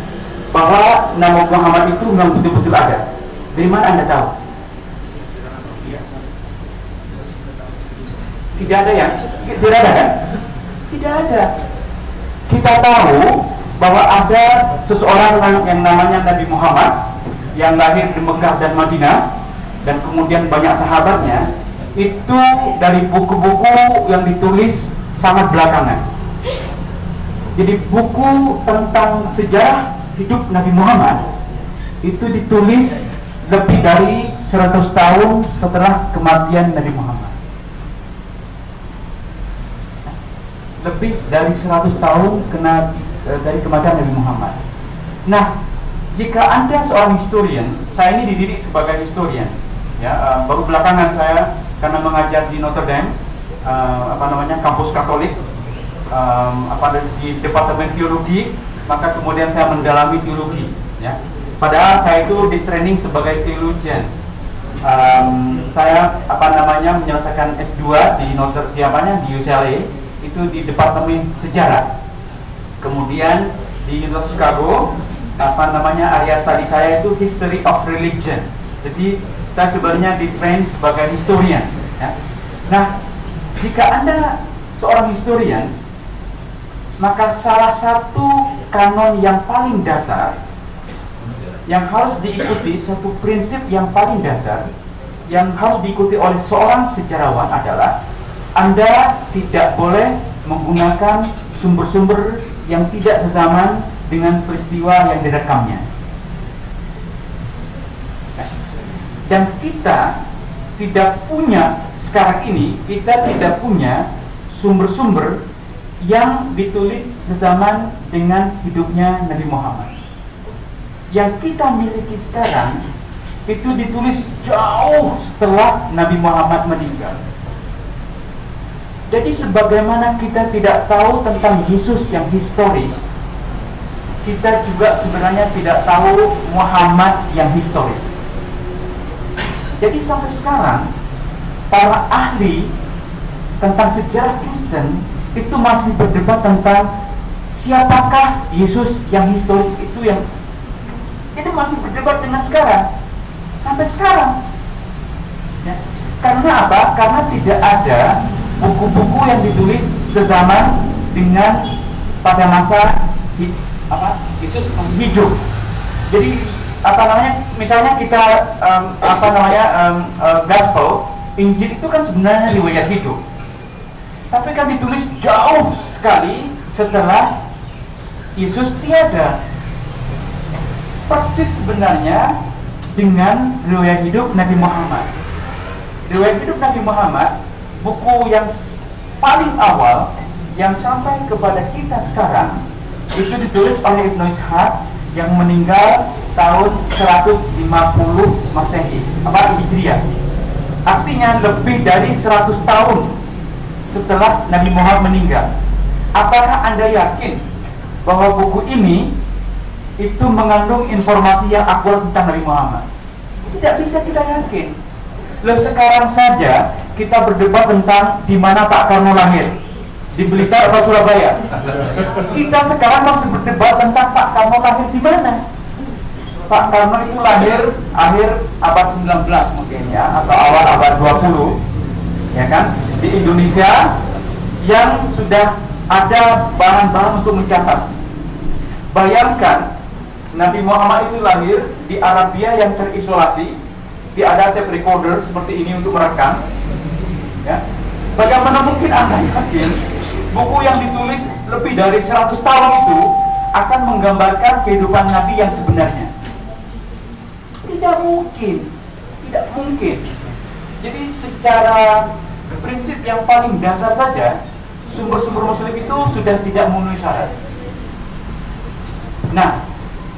Speaker 1: bahwa nama Muhammad itu memang betul-betul ada? Dari mana Anda tahu? Tidak ada ya? Tidak ada kan? Tidak ada. Kita tahu bahwa ada seseorang yang namanya Nabi Muhammad yang lahir di Mekah dan Madinah, dan kemudian banyak sahabatnya, itu dari buku-buku yang ditulis sangat belakangan. Jadi buku tentang sejarah hidup Nabi Muhammad itu ditulis lebih dari 100 tahun setelah kematian Nabi Muhammad. Lebih dari 100 tahun dari kematian Nabi Muhammad. Nah, jika Anda seorang historian, saya ini dididik sebagai historian, ya, baru belakangan saya karena mengajar di Notre Dame, kampus Katolik, di Departemen Teologi, maka kemudian saya mendalami teologi, ya. Padahal saya itu di training sebagai theologian. Saya menyelesaikan S2 di UCLA, itu di Departemen Sejarah. Kemudian di University Chicago, area studi saya itu History of Religion. Jadi saya sebenarnya di-train sebagai historian, ya. Nah, jika Anda seorang historian, maka salah satu kanon yang paling dasar yang harus diikuti, satu prinsip yang paling dasar yang harus diikuti oleh seorang sejarawan adalah Anda tidak boleh menggunakan sumber-sumber yang tidak sezaman dengan peristiwa yang direkamnya. Dan kita tidak punya, sekarang ini kita tidak punya sumber-sumber yang ditulis sezaman dengan hidupnya Nabi Muhammad. Yang kita miliki sekarang itu ditulis jauh setelah Nabi Muhammad meninggal. Jadi sebagaimana kita tidak tahu tentang Yesus yang historis, kita juga sebenarnya tidak tahu Muhammad yang historis. Jadi sampai sekarang para ahli tentang sejarah Kristen itu masih berdebat tentang siapakah Yesus yang historis itu, yang itu masih berdebat dengan sekarang, sampai sekarang, ya. Karena apa? Karena tidak ada buku-buku yang ditulis sezaman dengan pada masa Yesus masih hidup. Jadi misalnya kita Gospel, Injil itu kan sebenarnya riwayat hidup, tapi kan ditulis jauh sekali setelah Yesus tiada. Persis sebenarnya dengan riwayat hidup Nabi Muhammad. Riwayat hidup Nabi Muhammad, buku yang paling awal yang sampai kepada kita sekarang, itu ditulis oleh Ibnu Ishaq yang meninggal tahun 150 Masehi, Hijriah. Artinya lebih dari 100 tahun setelah Nabi Muhammad meninggal. Apakah Anda yakin bahwa buku ini itu mengandung informasi yang akurat tentang Nabi Muhammad? Tidak bisa kita yakin. Loh, sekarang saja kita berdebat tentang di mana Pak Karno lahir, di Blitar atau Surabaya. Kita sekarang masih berdebat tentang Pak Karno lahir di mana. Pak Karno itu lahir akhir abad 19 mungkin, ya, atau awal abad 20, ya kan, di Indonesia yang sudah ada bahan-bahan untuk mencatat. Bayangkan Nabi Muhammad itu lahir di Arabia yang terisolasi, tidak ada tape recorder seperti ini untuk merekam, ya. Bagaimana mungkin Anda yakin buku yang ditulis lebih dari 100 tahun itu akan menggambarkan kehidupan Nabi yang sebenarnya? Tidak mungkin, tidak mungkin. Jadi secara prinsip yang paling dasar saja, sumber-sumber Muslim itu sudah tidak memenuhi syarat. Nah,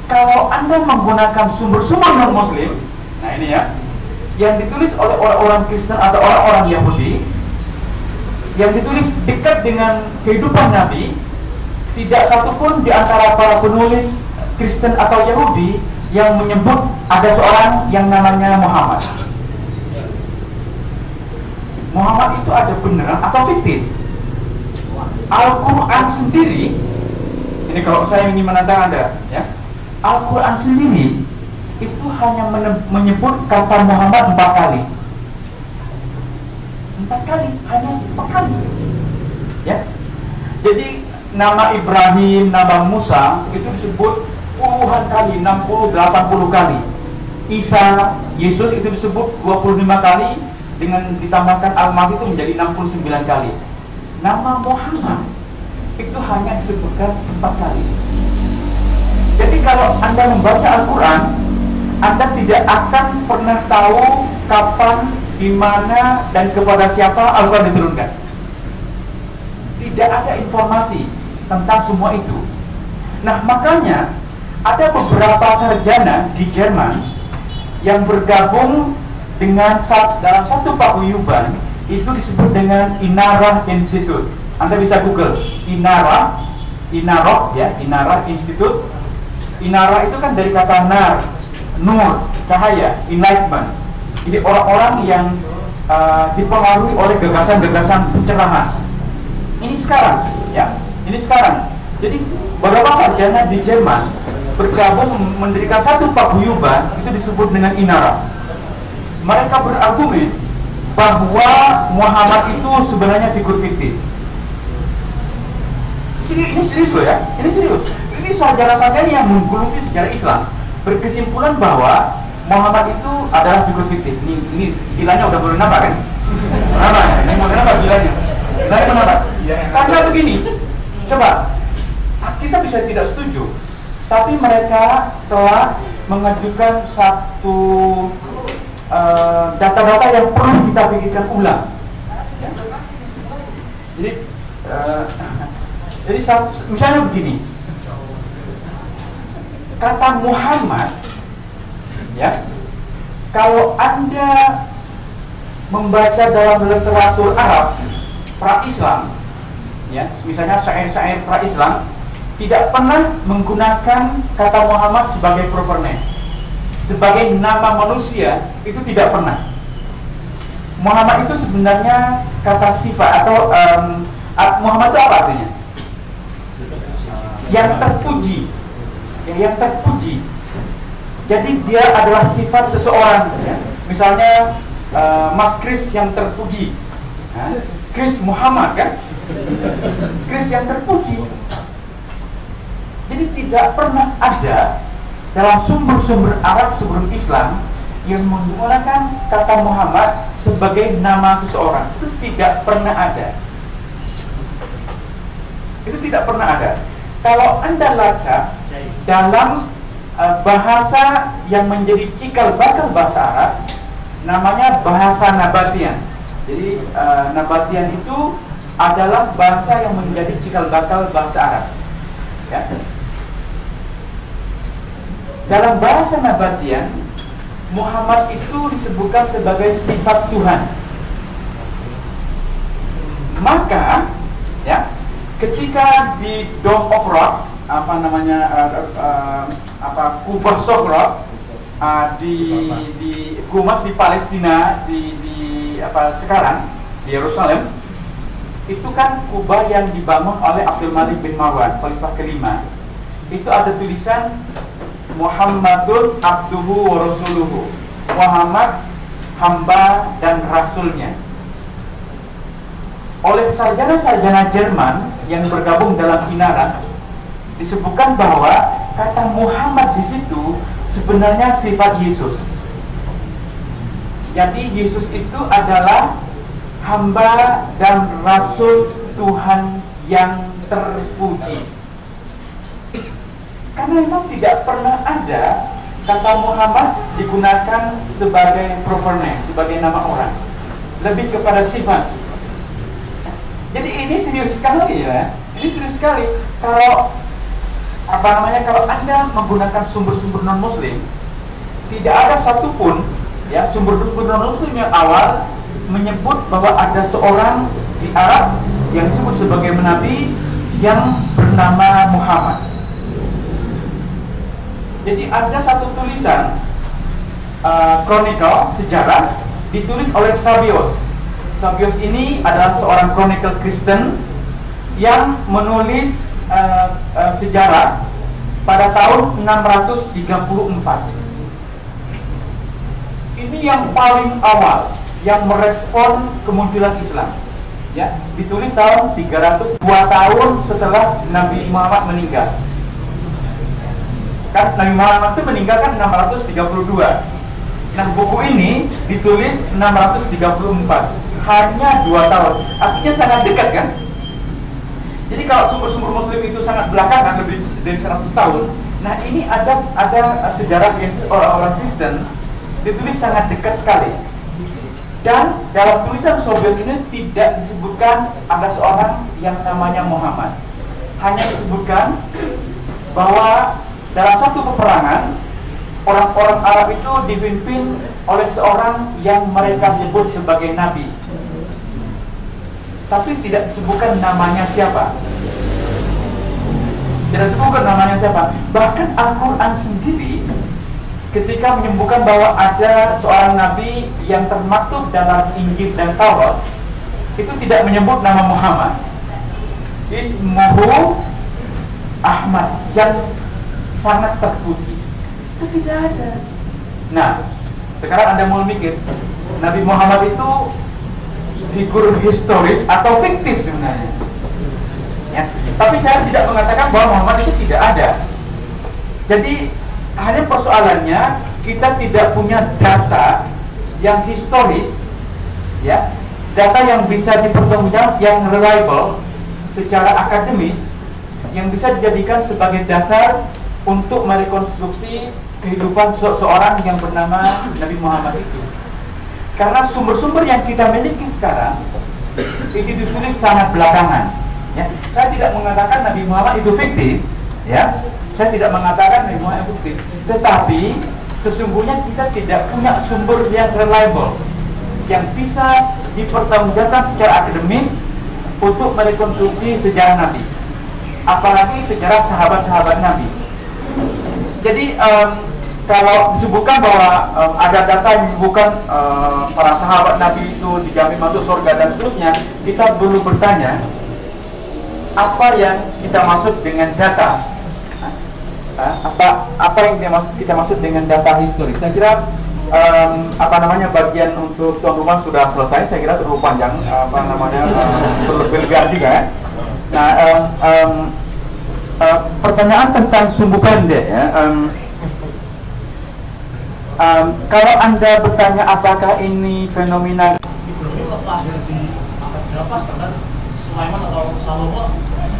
Speaker 1: kalau Anda menggunakan sumber-sumber non-Muslim, nah ini ya, yang ditulis oleh orang-orang Kristen atau orang-orang Yahudi, yang ditulis dekat dengan kehidupan Nabi, tidak satupun di antara para penulis Kristen atau Yahudi yang menyebut ada seorang yang namanya Muhammad. Muhammad itu ada beneran atau fiktif? Al-Quran sendiri, ini kalau saya ingin menantang Anda, ya, Al-Quran sendiri itu hanya menyebut kata Muhammad 4 kali. 4 kali, hanya 4 kali, ya. Jadi nama Ibrahim, nama Musa itu disebut puluhan kali, 60, 80 kali. Isa, Yesus itu disebut 25 kali, dengan ditambahkan Al-Masih itu menjadi 69 kali. Nama Muhammad itu hanya disebutkan 4 kali. Jadi kalau Anda membaca Al-Quran, Anda tidak akan pernah tahu kapan, di mana, dan kepada siapa Al-Quran diturunkan. Tidak ada informasi tentang semua itu. Nah, makanya ada beberapa sarjana di Jerman yang bergabung dengan dalam satu paguyuban, itu disebut dengan Inara Institute. Anda bisa Google Inara Institute. Inara itu kan dari kata nar, nur, cahaya, enlightenment. Jadi orang-orang yang dipengaruhi oleh gagasan-gagasan pencerahan. Ini sekarang, ya. Ini sekarang. Jadi beberapa sarjana di Jerman bergabung mendirikan satu paguyuban, itu disebut dengan Inara. Mereka berargumen bahwa Muhammad itu sebenarnya figur fiktif. Ini serius loh ya, ini serius. Ini sarjana-sarjana yang menggeluti sejarah Islam berkesimpulan bahwa Muhammad itu adalah figur fiktif. Ini gilanya udah boleh nambah kan? Kenapa? Ini mau kenapa gilanya? Gilanya kenapa? Karena begini, coba kita bisa tidak setuju, tapi mereka telah mengajukan satu data-data yang perlu kita pikirkan ulang. Ya? Jadi misalnya begini, kata Muhammad, ya, kalau Anda membaca dalam literatur Arab pra-Islam, ya, misalnya syair-syair pra-Islam, tidak pernah menggunakan kata Muhammad sebagai proper name, sebagai nama manusia, itu tidak pernah. Muhammad itu sebenarnya kata sifat atau Muhammad itu apa artinya? Yang terpuji, yang terpuji. Jadi dia adalah sifat seseorang, ya. Misalnya Mas Kris yang terpuji, Kris Muhammad kan, Kris yang terpuji. Jadi tidak pernah ada dalam sumber-sumber Arab sebelum Islam yang menggunakan kata Muhammad sebagai nama seseorang. Itu tidak pernah ada. Itu tidak pernah ada. Kalau Anda baca dalam bahasa yang menjadi cikal bakal bahasa Arab, namanya bahasa Nabatian. Jadi Nabatian itu adalah bahasa yang menjadi cikal bakal bahasa Arab, ya. Dalam bahasa Nabatian, Muhammad itu disebutkan sebagai sifat Tuhan. Maka, ya, ketika di Dome of Rock, apa namanya, Kubah Sohrab, di Gumas di Palestina, di sekarang di Yerusalem, itu kan kubah yang dibangun oleh Abdul Malik bin Marwan, khalifah kelima. Itu ada tulisan Muhammadun abduhu wa rasuluhu, Muhammad hamba dan rasulnya. Oleh sarjana-sarjana Jerman yang bergabung dalam Inara, disebutkan bahwa kata Muhammad di situ sebenarnya sifat Yesus. Jadi Yesus itu adalah hamba dan rasul Tuhan yang terpuji. Karena memang tidak pernah ada kata Muhammad digunakan sebagai proper name, sebagai nama orang, lebih kepada sifat. Jadi ini serius sekali, ya. Ini serius sekali. Kalau kalau Anda menggunakan sumber-sumber non-Muslim, tidak ada satupun, ya, sumber-sumber non-Muslim yang awal menyebut bahwa ada seorang di Arab yang disebut sebagai nabi yang bernama Muhammad. Jadi ada satu tulisan kronikal sejarah ditulis oleh Sabios. Sabios ini adalah seorang kronikal Kristen yang menulis sejarah pada tahun 634. Ini yang paling awal yang merespon kemunculan Islam, ya, ditulis tahun 302 tahun setelah Nabi Muhammad meninggal. Kan Nabi Muhammad itu meninggal kan 632. Nah, buku ini ditulis 634, hanya 2 tahun. Artinya sangat dekat kan? Jadi kalau sumber-sumber Muslim itu sangat belakangan, lebih dari 100 tahun. Nah ini ada sejarah yang orang Kristen ditulis sangat dekat sekali. Dan dalam tulisan Sobios ini tidak disebutkan ada seorang yang namanya Muhammad. Hanya disebutkan bahwa dalam satu peperangan orang-orang Arab itu dipimpin oleh seorang yang mereka sebut sebagai nabi. Tapi tidak disebutkan namanya siapa. Tidak disebutkan namanya siapa. Bahkan Al-Quran sendiri ketika menyebutkan bahwa ada seorang nabi yang termaktub dalam Injil dan Taurat, itu tidak menyebut nama Muhammad. Ismuhu Ahmad, yang sangat terpuji. Itu tidak ada. Nah, sekarang Anda mau mikir, Nabi Muhammad itu figur historis atau fiktif sebenarnya. Ya. Tapi saya tidak mengatakan bahwa Muhammad itu tidak ada. Jadi hanya persoalannya kita tidak punya data yang historis, ya, data yang bisa dipertemukan, yang reliable secara akademis, yang bisa dijadikan sebagai dasar untuk merekonstruksi kehidupan seseorang yang bernama Nabi Muhammad itu. Karena sumber-sumber yang kita miliki sekarang ini ditulis sangat belakangan. Ya, saya tidak mengatakan Nabi Muhammad itu fiktif, ya. Saya tidak mengatakan Nabi Muhammad itu fiktif, tetapi sesungguhnya kita tidak punya sumber yang reliable yang bisa dipertanggungjawabkan secara akademis untuk merekonstruksi sejarah Nabi, apalagi sejarah sahabat-sahabat Nabi. Jadi kalau disebutkan bahwa ada data yang menyebutkan para sahabat Nabi itu dijamin masuk surga dan seterusnya, kita perlu bertanya apa yang kita maksud dengan data. Apa yang kita maksud dengan data historis? Saya kira bagian untuk tuan rumah sudah selesai. Saya kira terlalu panjang berlebihan juga. Ya. Nah, pertanyaan tentang sumbu pendek. Ya. Kalau Anda bertanya apakah ini fenomena
Speaker 7: lahir di abad berapa, sedangkan Sulaiman atau Salomo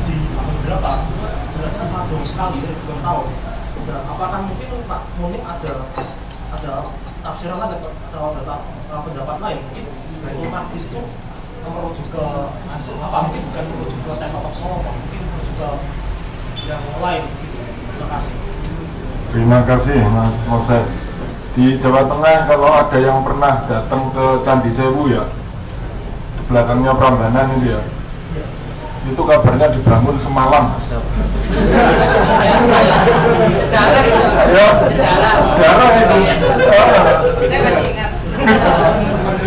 Speaker 7: di abad berapa? Jelasnya sangat jauh sekali, dari ribuan tahun. Dan apakah mungkin ada tafsiran lain atau ada pendapat lain? Mungkin Baitul Maqdis itu merujuk ke apa? Mungkin bukan merujuk ke Temple of Solomon, mungkin merujuk ke yang lain. Gitu. Terima kasih.
Speaker 3: Terima kasih Mas Moses. Di Jawa Tengah kalau ada yang pernah datang ke Candi Sewu ya, belakangnya Prambanan itu ya, itu kabarnya dibangun semalam.
Speaker 6: Sejarah itu.
Speaker 3: Ya, sejarah itu.
Speaker 6: Saya masih ingat.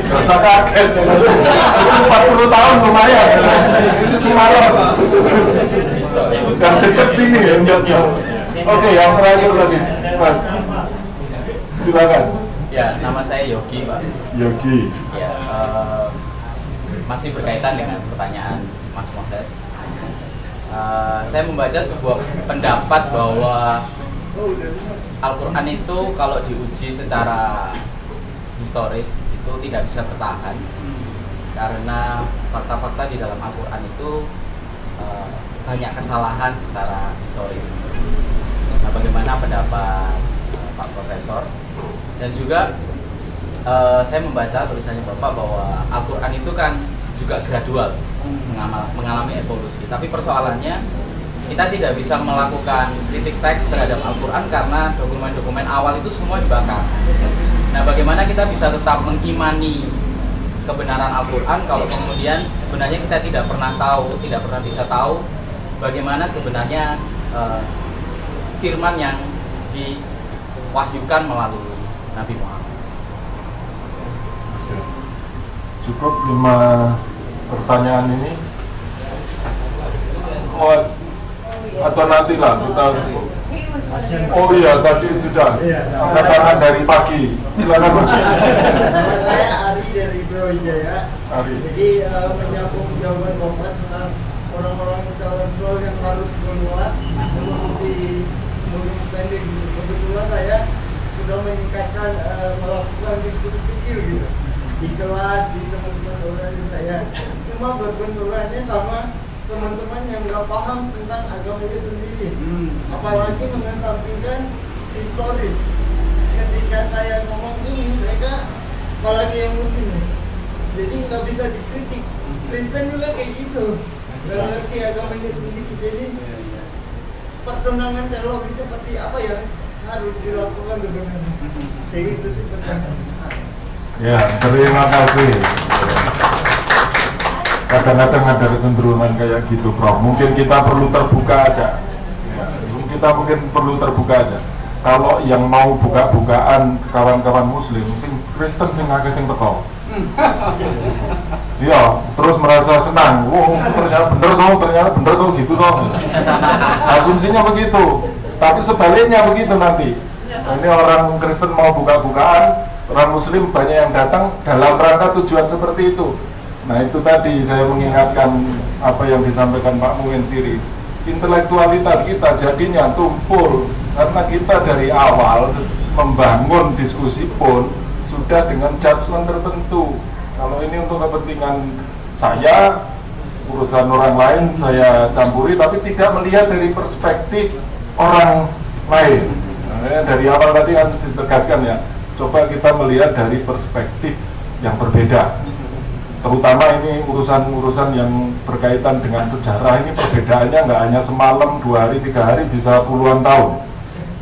Speaker 3: Rasa kaget. 40 tahun lumayan. Itu semalam. Yang dekat sini ya, enggak jauh. Oke, yang terakhir tadi, Mas. Silakan.
Speaker 8: Ya, nama saya Yogi, Pak.
Speaker 3: Yogi.
Speaker 8: Ya, masih berkaitan dengan pertanyaan Mas Moses. Saya membaca sebuah pendapat bahwa Al-Quran itu kalau diuji secara historis itu tidak bisa bertahan karena fakta-fakta di dalam Al-Quran itu banyak kesalahan secara historis. Nah, bagaimana pendapat Pak Profesor? Dan juga saya membaca tulisannya Bapak bahwa Al-Quran itu kan juga gradual mengalami evolusi. Tapi persoalannya kita tidak bisa melakukan kritik teks terhadap Al-Quran karena dokumen-dokumen awal itu semua dibakar. Nah, bagaimana kita bisa tetap mengimani kebenaran Al-Quran kalau kemudian sebenarnya kita tidak pernah bisa tahu bagaimana sebenarnya firman yang diwahyukan melalui Nabi Muhammad.
Speaker 3: Cukup 5 pertanyaan ini. Atau nanti lah kita. Oh iya, tadi sudah katakan dari pagi. Silakan Pak.
Speaker 9: Saya Ari dari Brawijaya.
Speaker 3: Ari.
Speaker 9: Jadi menyambung jawaban Bapak tentang orang-orang intelektual yang harus menolak mengikuti ilmu pendek. Kebetulan saya sudah meningkatkan melakukan diskusi kecil gitu di kelas, di teman-teman organisasi saya. Cuma berbenturannya sama teman-teman yang nggak paham tentang agama itu sendiri, apalagi mengesampingkan historis. Ketika saya ngomong ini, mereka apalagi yang muslim, jadi nggak bisa dikritik. Kristen juga kayak gitu, nggak ngerti agamanya sendiri. Jadi pertunangan teologi seperti apa yang harus dilakukan sebenarnya? Kayak gitu sih pertanyaan.
Speaker 3: Ya, terima kasih. Kadang-kadang ada kecenderungan kayak gitu, Prof. Mungkin kita perlu terbuka aja. Ya, kita mungkin perlu terbuka aja. Kalau yang mau buka-bukaan ke kawan-kawan muslim, sing Kristen sing akeh sing teko. Iya, terus merasa senang. Wow, ternyata bener tuh gitu toh. Asumsinya begitu. Tapi sebaliknya begitu nanti. Nah, ini orang Kristen mau buka-bukaan, orang muslim banyak yang datang dalam rangka tujuan seperti itu. Nah, itu tadi saya mengingatkan apa yang disampaikan Pak Muin Siri. Intelektualitas kita jadinya tumpul karena kita dari awal membangun diskusi pun sudah dengan judgement tertentu. Kalau ini untuk kepentingan saya, urusan orang lain saya campuri, tapi tidak melihat dari perspektif orang lain. Nah, dari awal tadi kan ditegaskan ya, coba kita melihat dari perspektif yang berbeda. Terutama ini urusan-urusan yang berkaitan dengan sejarah, ini perbedaannya nggak hanya semalam, 2 hari, 3 hari, bisa puluhan tahun.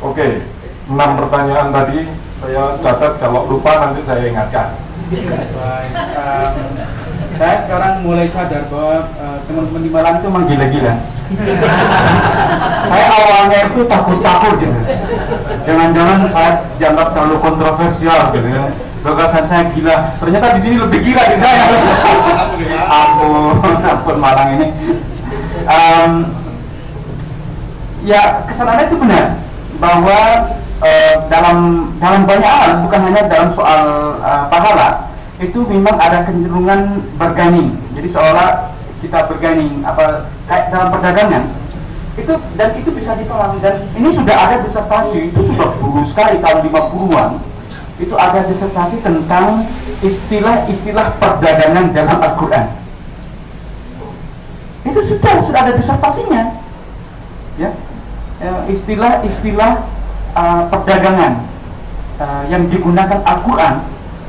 Speaker 3: Oke, 6 pertanyaan tadi saya catat, kalau lupa nanti saya ingatkan.
Speaker 1: Baik, saya sekarang mulai sadar bahwa teman-teman di Malang itu memang gila-gila. Saya awalnya itu takut-takut gitu. Jangan-jangan saya dianggap terlalu kontroversial gitu ya. Gagasan saya gila, ternyata di sini lebih gila dari saya. Ampun Malang ini. Ya kesannya itu benar bahwa dalam banyak hal, bukan hanya dalam soal pahala, itu memang ada kecenderungan bergaining. Jadi seolah kita bergaining kayak dalam perdagangan itu, dan itu bisa dipahami. Dan ini sudah ada disertasi, itu sudah dulu sekali tahun 50-an. Itu ada disertasi tentang istilah-istilah perdagangan dalam Al-Quran. Itu sudah ada disertasinya, ya, istilah-istilah perdagangan yang digunakan Al-Quran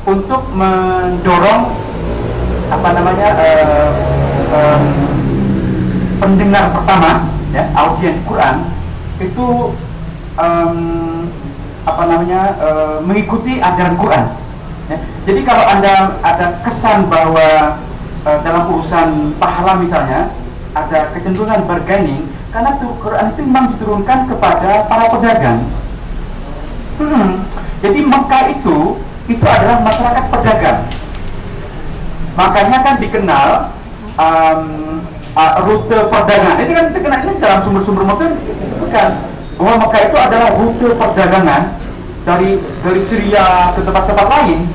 Speaker 1: untuk mendorong pendengar pertama, ya, audiens Quran itu mengikuti ajaran Quran. Ya. Jadi kalau Anda ada kesan bahwa dalam urusan pahala misalnya ada kecenderungan bargaining, karena Quran itu memang diturunkan kepada para pedagang. Jadi Mekah itu adalah masyarakat pedagang. Makanya kan dikenal rute perdagangan. Ini kan dikenal, ini dalam sumber-sumber Muslim disebutkan bahwa Mekah itu adalah rute perdagangan dari Syria ke tempat-tempat lain.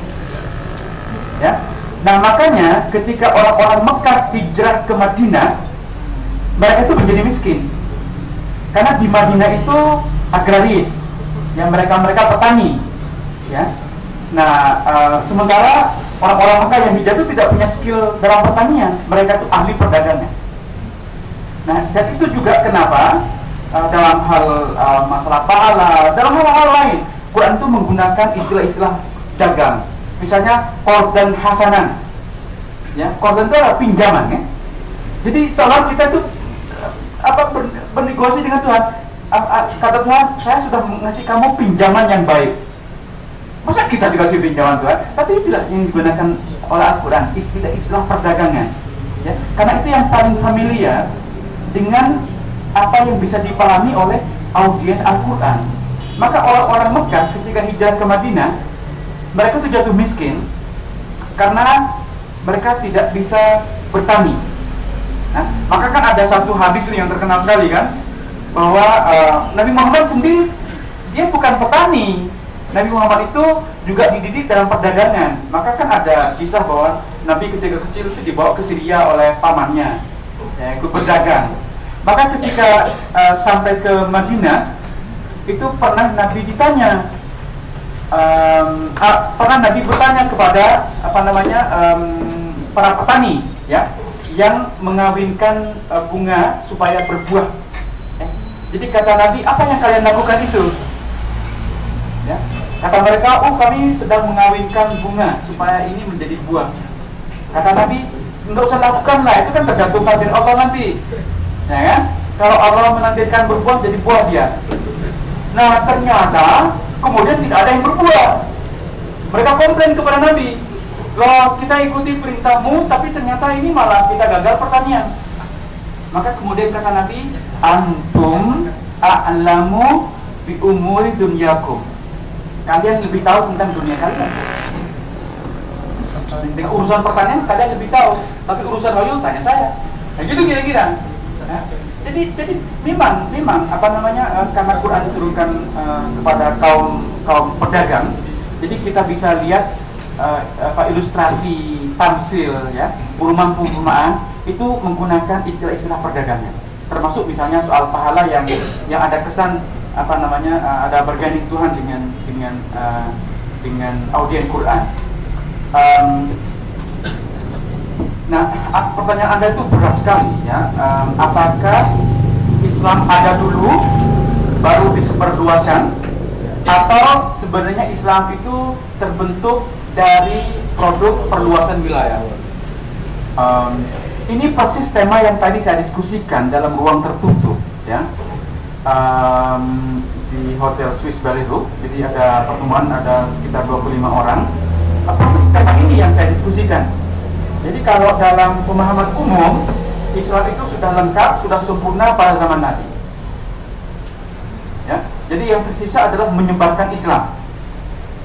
Speaker 1: Ya. Nah makanya ketika orang-orang Mekah hijrah ke Madinah, mereka itu menjadi miskin. Karena di Madinah itu agraris, ya, mereka petani, ya. Nah sementara orang-orang Mekah yang hijrah itu tidak punya skill dalam pertanian, mereka itu ahli perdagangan. Nah dan itu juga kenapa dalam hal masalah pahala, dalam hal-hal lain, Quran itu menggunakan istilah-istilah dagang. Misalnya qardan hasanan, ya, qardan itu adalah pinjaman, ya. Jadi seolah kita itu bernegosiasi dengan Tuhan. Kata Tuhan, saya sudah mengasih kamu pinjaman yang baik. Masa kita dikasih pinjaman Tuhan? Tapi itulah yang digunakan oleh Al-Quran, istilah-istilah perdagangan, ya. Karena itu yang paling familiar dengan apa yang bisa dipahami oleh audiens Al-Quran. Maka orang-orang Mekah ketika hijrah ke Madinah, mereka itu jatuh miskin karena mereka tidak bisa bertani. Nah, maka kan ada satu hadis yang terkenal sekali kan, bahwa Nabi Muhammad sendiri dia bukan petani. Nabi Muhammad itu juga dididik dalam perdagangan. Maka kan ada kisah bahwa Nabi ketika kecil itu dibawa ke Syria oleh pamannya, ya, ikut berdagang. Maka ketika sampai ke Madinah, itu pernah Nabi ditanya, pernah Nabi bertanya kepada para petani, ya, yang mengawinkan bunga supaya berbuah. Jadi kata Nabi, apa yang kalian lakukan itu? Ya. Kata mereka, oh kami sedang mengawinkan bunga supaya ini menjadi buah. Kata Nabi, enggak usah lakukan lah, itu kan tergantung takdir Allah nanti. Ya kan? Kalau Allah menakdirkan berbuah, jadi buah dia. Nah ternyata kemudian tidak ada yang berbuah. Mereka komplain kepada Nabi, loh kita ikuti perintahmu, tapi ternyata ini malah kita gagal pertanian. Maka kemudian kata Nabi, antum a'lamu bi umuri dunyakum. Kalian lebih tahu tentang dunia kalian. Dengan urusan pertanian kalian lebih tahu, tapi urusan oil tanya saya. Nah gitu kira-kira. Nah, jadi memang apa namanya, karena Quran diturunkan kepada kaum pedagang, jadi kita bisa lihat ilustrasi tamsil ya, perumpamaan itu menggunakan istilah-istilah perdagangan, termasuk misalnya soal pahala yang ada kesan apa namanya, ada berganding Tuhan dengan audien Quran. Nah, pertanyaan Anda itu berat sekali ya. Apakah Islam ada dulu baru disebarluaskan, atau sebenarnya Islam itu terbentuk dari produk perluasan wilayah? Ini persis tema yang tadi saya diskusikan dalam ruang tertutup ya, di Hotel Swiss Ballet. Jadi ada pertemuan, ada sekitar 25 orang. Persis tema ini yang saya diskusikan. Jadi kalau dalam pemahaman umum, Islam itu sudah lengkap, sudah sempurna pada zaman Nabi ya. Jadi yang tersisa adalah menyebarkan Islam,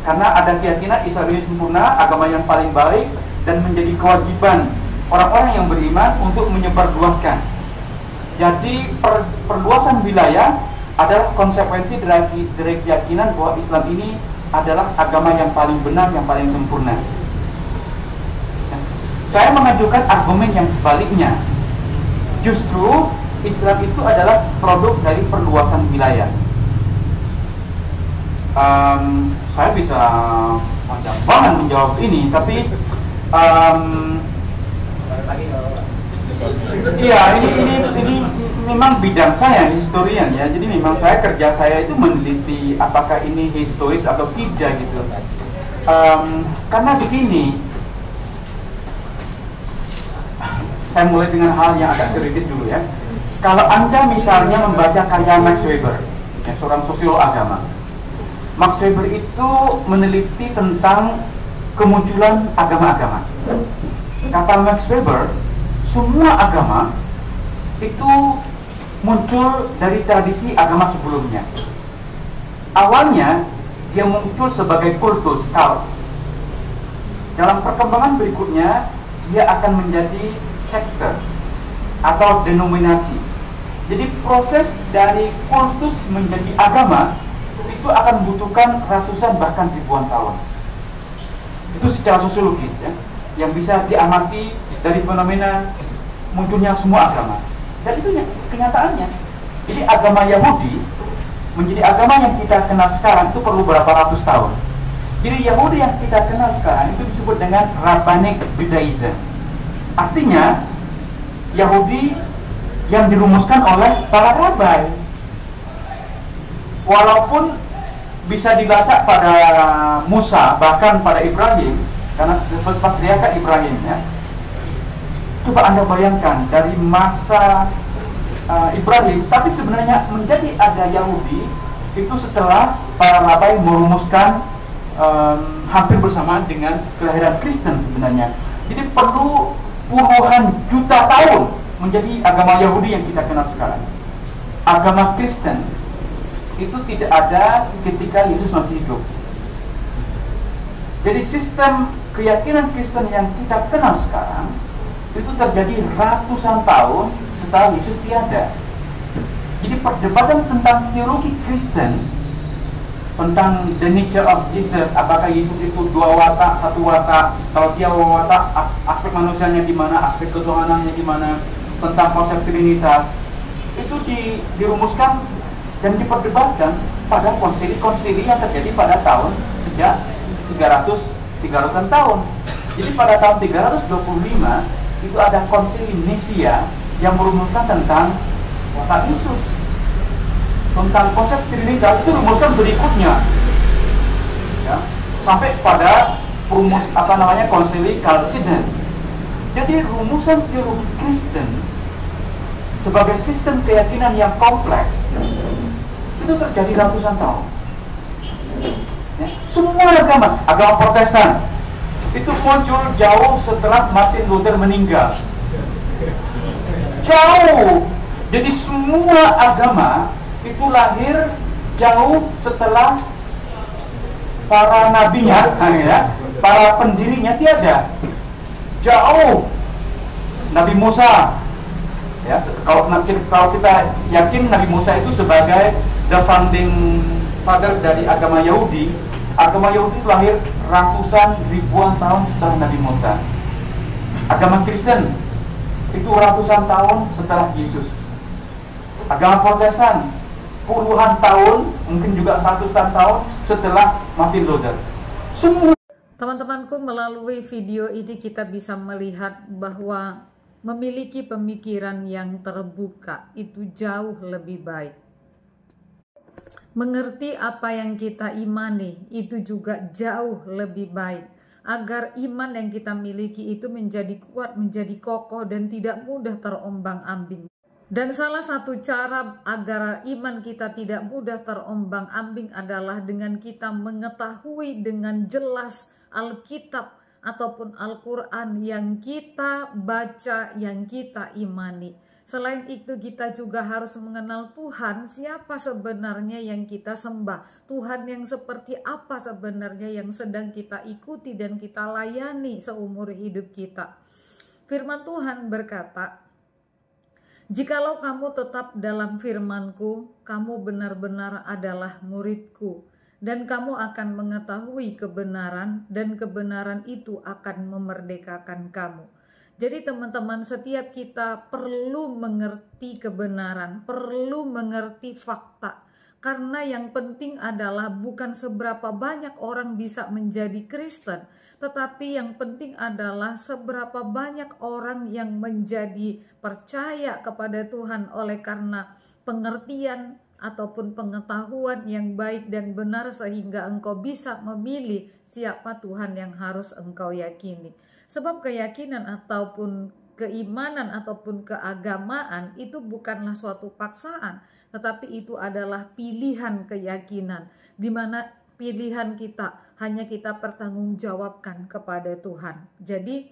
Speaker 1: karena ada keyakinan Islam ini sempurna, agama yang paling baik, dan menjadi kewajiban orang-orang yang beriman untuk menyebarluaskan. Jadi perluasan wilayah adalah konsekuensi dari keyakinan bahwa Islam ini adalah agama yang paling benar, yang paling sempurna. Saya mengajukan argumen yang sebaliknya. Justru Islam itu adalah produk dari perluasan wilayah. Saya bisa panjang banget menjawab ini, tapi iya, ini memang bidang saya, historian ya. Jadi memang kerja saya itu meneliti apakah ini historis atau tidak gitu. Karena begini, saya mulai dengan hal yang agak teoritis dulu ya. Kalau Anda misalnya membaca karya Max Weber, ya, seorang sosiolog agama. Max Weber itu meneliti tentang kemunculan agama-agama. Kata Max Weber, semua agama itu muncul dari tradisi agama sebelumnya. Awalnya dia muncul sebagai kultus, cult. Dalam perkembangan berikutnya dia akan menjadi sekte atau denominasi. Jadi proses dari kultus menjadi agama itu akan membutuhkan ratusan bahkan ribuan tahun. Itu secara sosiologis ya, yang bisa diamati dari fenomena munculnya semua agama. Dan itu kenyataannya. Jadi agama Yahudi menjadi agama yang kita kenal sekarang itu perlu berapa ratus tahun. Jadi Yahudi yang kita kenal sekarang itu disebut dengan Rabbinic Judaism. Artinya Yahudi yang dirumuskan oleh para rabai. Walaupun bisa dilacak pada Musa, bahkan pada Ibrahim, karena first patriarch Ibrahim ya. Coba Anda bayangkan dari masa Ibrahim, tapi sebenarnya menjadi ada Yahudi itu setelah para rabai merumuskan hampir bersamaan dengan kelahiran Kristen sebenarnya. Jadi perlu puluhan juta tahun menjadi agama Yahudi yang kita kenal sekarang. Agama Kristen itu tidak ada ketika Yesus masih hidup. Jadi sistem keyakinan Kristen yang kita kenal sekarang itu terjadi ratusan tahun setelah Yesus tiada. Jadi perdebatan tentang teologi Kristen, tentang the nature of Jesus, apakah Yesus itu dua watak, satu watak, kalau dia watak, aspek manusianya di mana, aspek ketuhanannya di mana, tentang konsep Trinitas, itu dirumuskan dan diperdebatkan pada konsili-konsili yang terjadi pada tahun sejak 300-an tahun. Jadi pada tahun 325 itu ada konsili Nisia yang merumuskan tentang watak Yesus. Tentang konsep Trinitas itu rumuskan berikutnya, ya, sampai pada rumus konsili Chalcedon. Jadi rumusan teologi Kristen sebagai sistem keyakinan yang kompleks itu terjadi ratusan tahun. Ya, semua agama Protestan itu muncul jauh setelah Martin Luther meninggal. Jauh. Jadi semua agama itu lahir jauh setelah para nabinya, ya, para pendirinya tiada. Jauh. Nabi Musa, ya, kalau kita yakin Nabi Musa itu sebagai the founding father dari agama Yahudi. Agama Yahudi lahir ratusan ribuan tahun setelah Nabi Musa. Agama Kristen itu ratusan tahun setelah Yesus. Agama Protestan puluhan tahun, mungkin juga ratusan tahun setelah Martin Luther. Semua.
Speaker 2: Teman-temanku, melalui video ini kita bisa melihat bahwa memiliki pemikiran yang terbuka itu jauh lebih baik. Mengerti apa yang kita imani itu juga jauh lebih baik, agar iman yang kita miliki itu menjadi kuat, menjadi kokoh, dan tidak mudah terombang-ambing. Dan salah satu cara agar iman kita tidak mudah terombang-ambing adalah dengan kita mengetahui dengan jelas Alkitab ataupun Al-Quran yang kita baca, yang kita imani. Selain itu kita juga harus mengenal Tuhan, siapa sebenarnya yang kita sembah. Tuhan yang seperti apa sebenarnya yang sedang kita ikuti dan kita layani seumur hidup kita. Firman Tuhan berkata, "Jikalau kamu tetap dalam firman-Ku, kamu benar-benar adalah murid-Ku, dan kamu akan mengetahui kebenaran, dan kebenaran itu akan memerdekakan kamu." Jadi teman-teman, setiap kita perlu mengerti kebenaran, perlu mengerti fakta. Karena yang penting adalah bukan seberapa banyak orang bisa menjadi Kristen, tetapi yang penting adalah seberapa banyak orang yang menjadi percaya kepada Tuhan oleh karena pengertian ataupun pengetahuan yang baik dan benar, sehingga engkau bisa memilih siapa Tuhan yang harus engkau yakini. Sebab keyakinan ataupun keimanan ataupun keagamaan itu bukanlah suatu paksaan, tetapi itu adalah pilihan keyakinan, di mana pilihan kita hanya kita pertanggungjawabkan kepada Tuhan. Jadi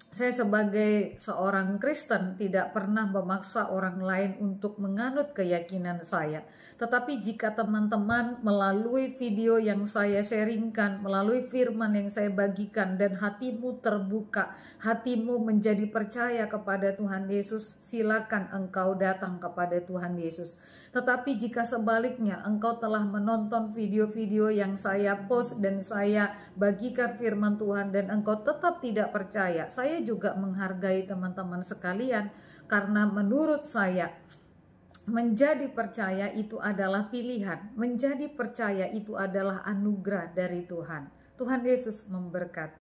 Speaker 2: saya sebagai seorang Kristen tidak pernah memaksa orang lain untuk menganut keyakinan saya. Tetapi jika teman-teman melalui video yang saya sharingkan, melalui firman yang saya bagikan, dan hatimu terbuka, hatimu menjadi percaya kepada Tuhan Yesus, silakan engkau datang kepada Tuhan Yesus. Tetapi jika sebaliknya engkau telah menonton video-video yang saya post dan saya bagikan firman Tuhan dan engkau tetap tidak percaya, saya juga menghargai teman-teman sekalian, karena menurut saya menjadi percaya itu adalah pilihan. Menjadi percaya itu adalah anugerah dari Tuhan. Tuhan Yesus memberkati.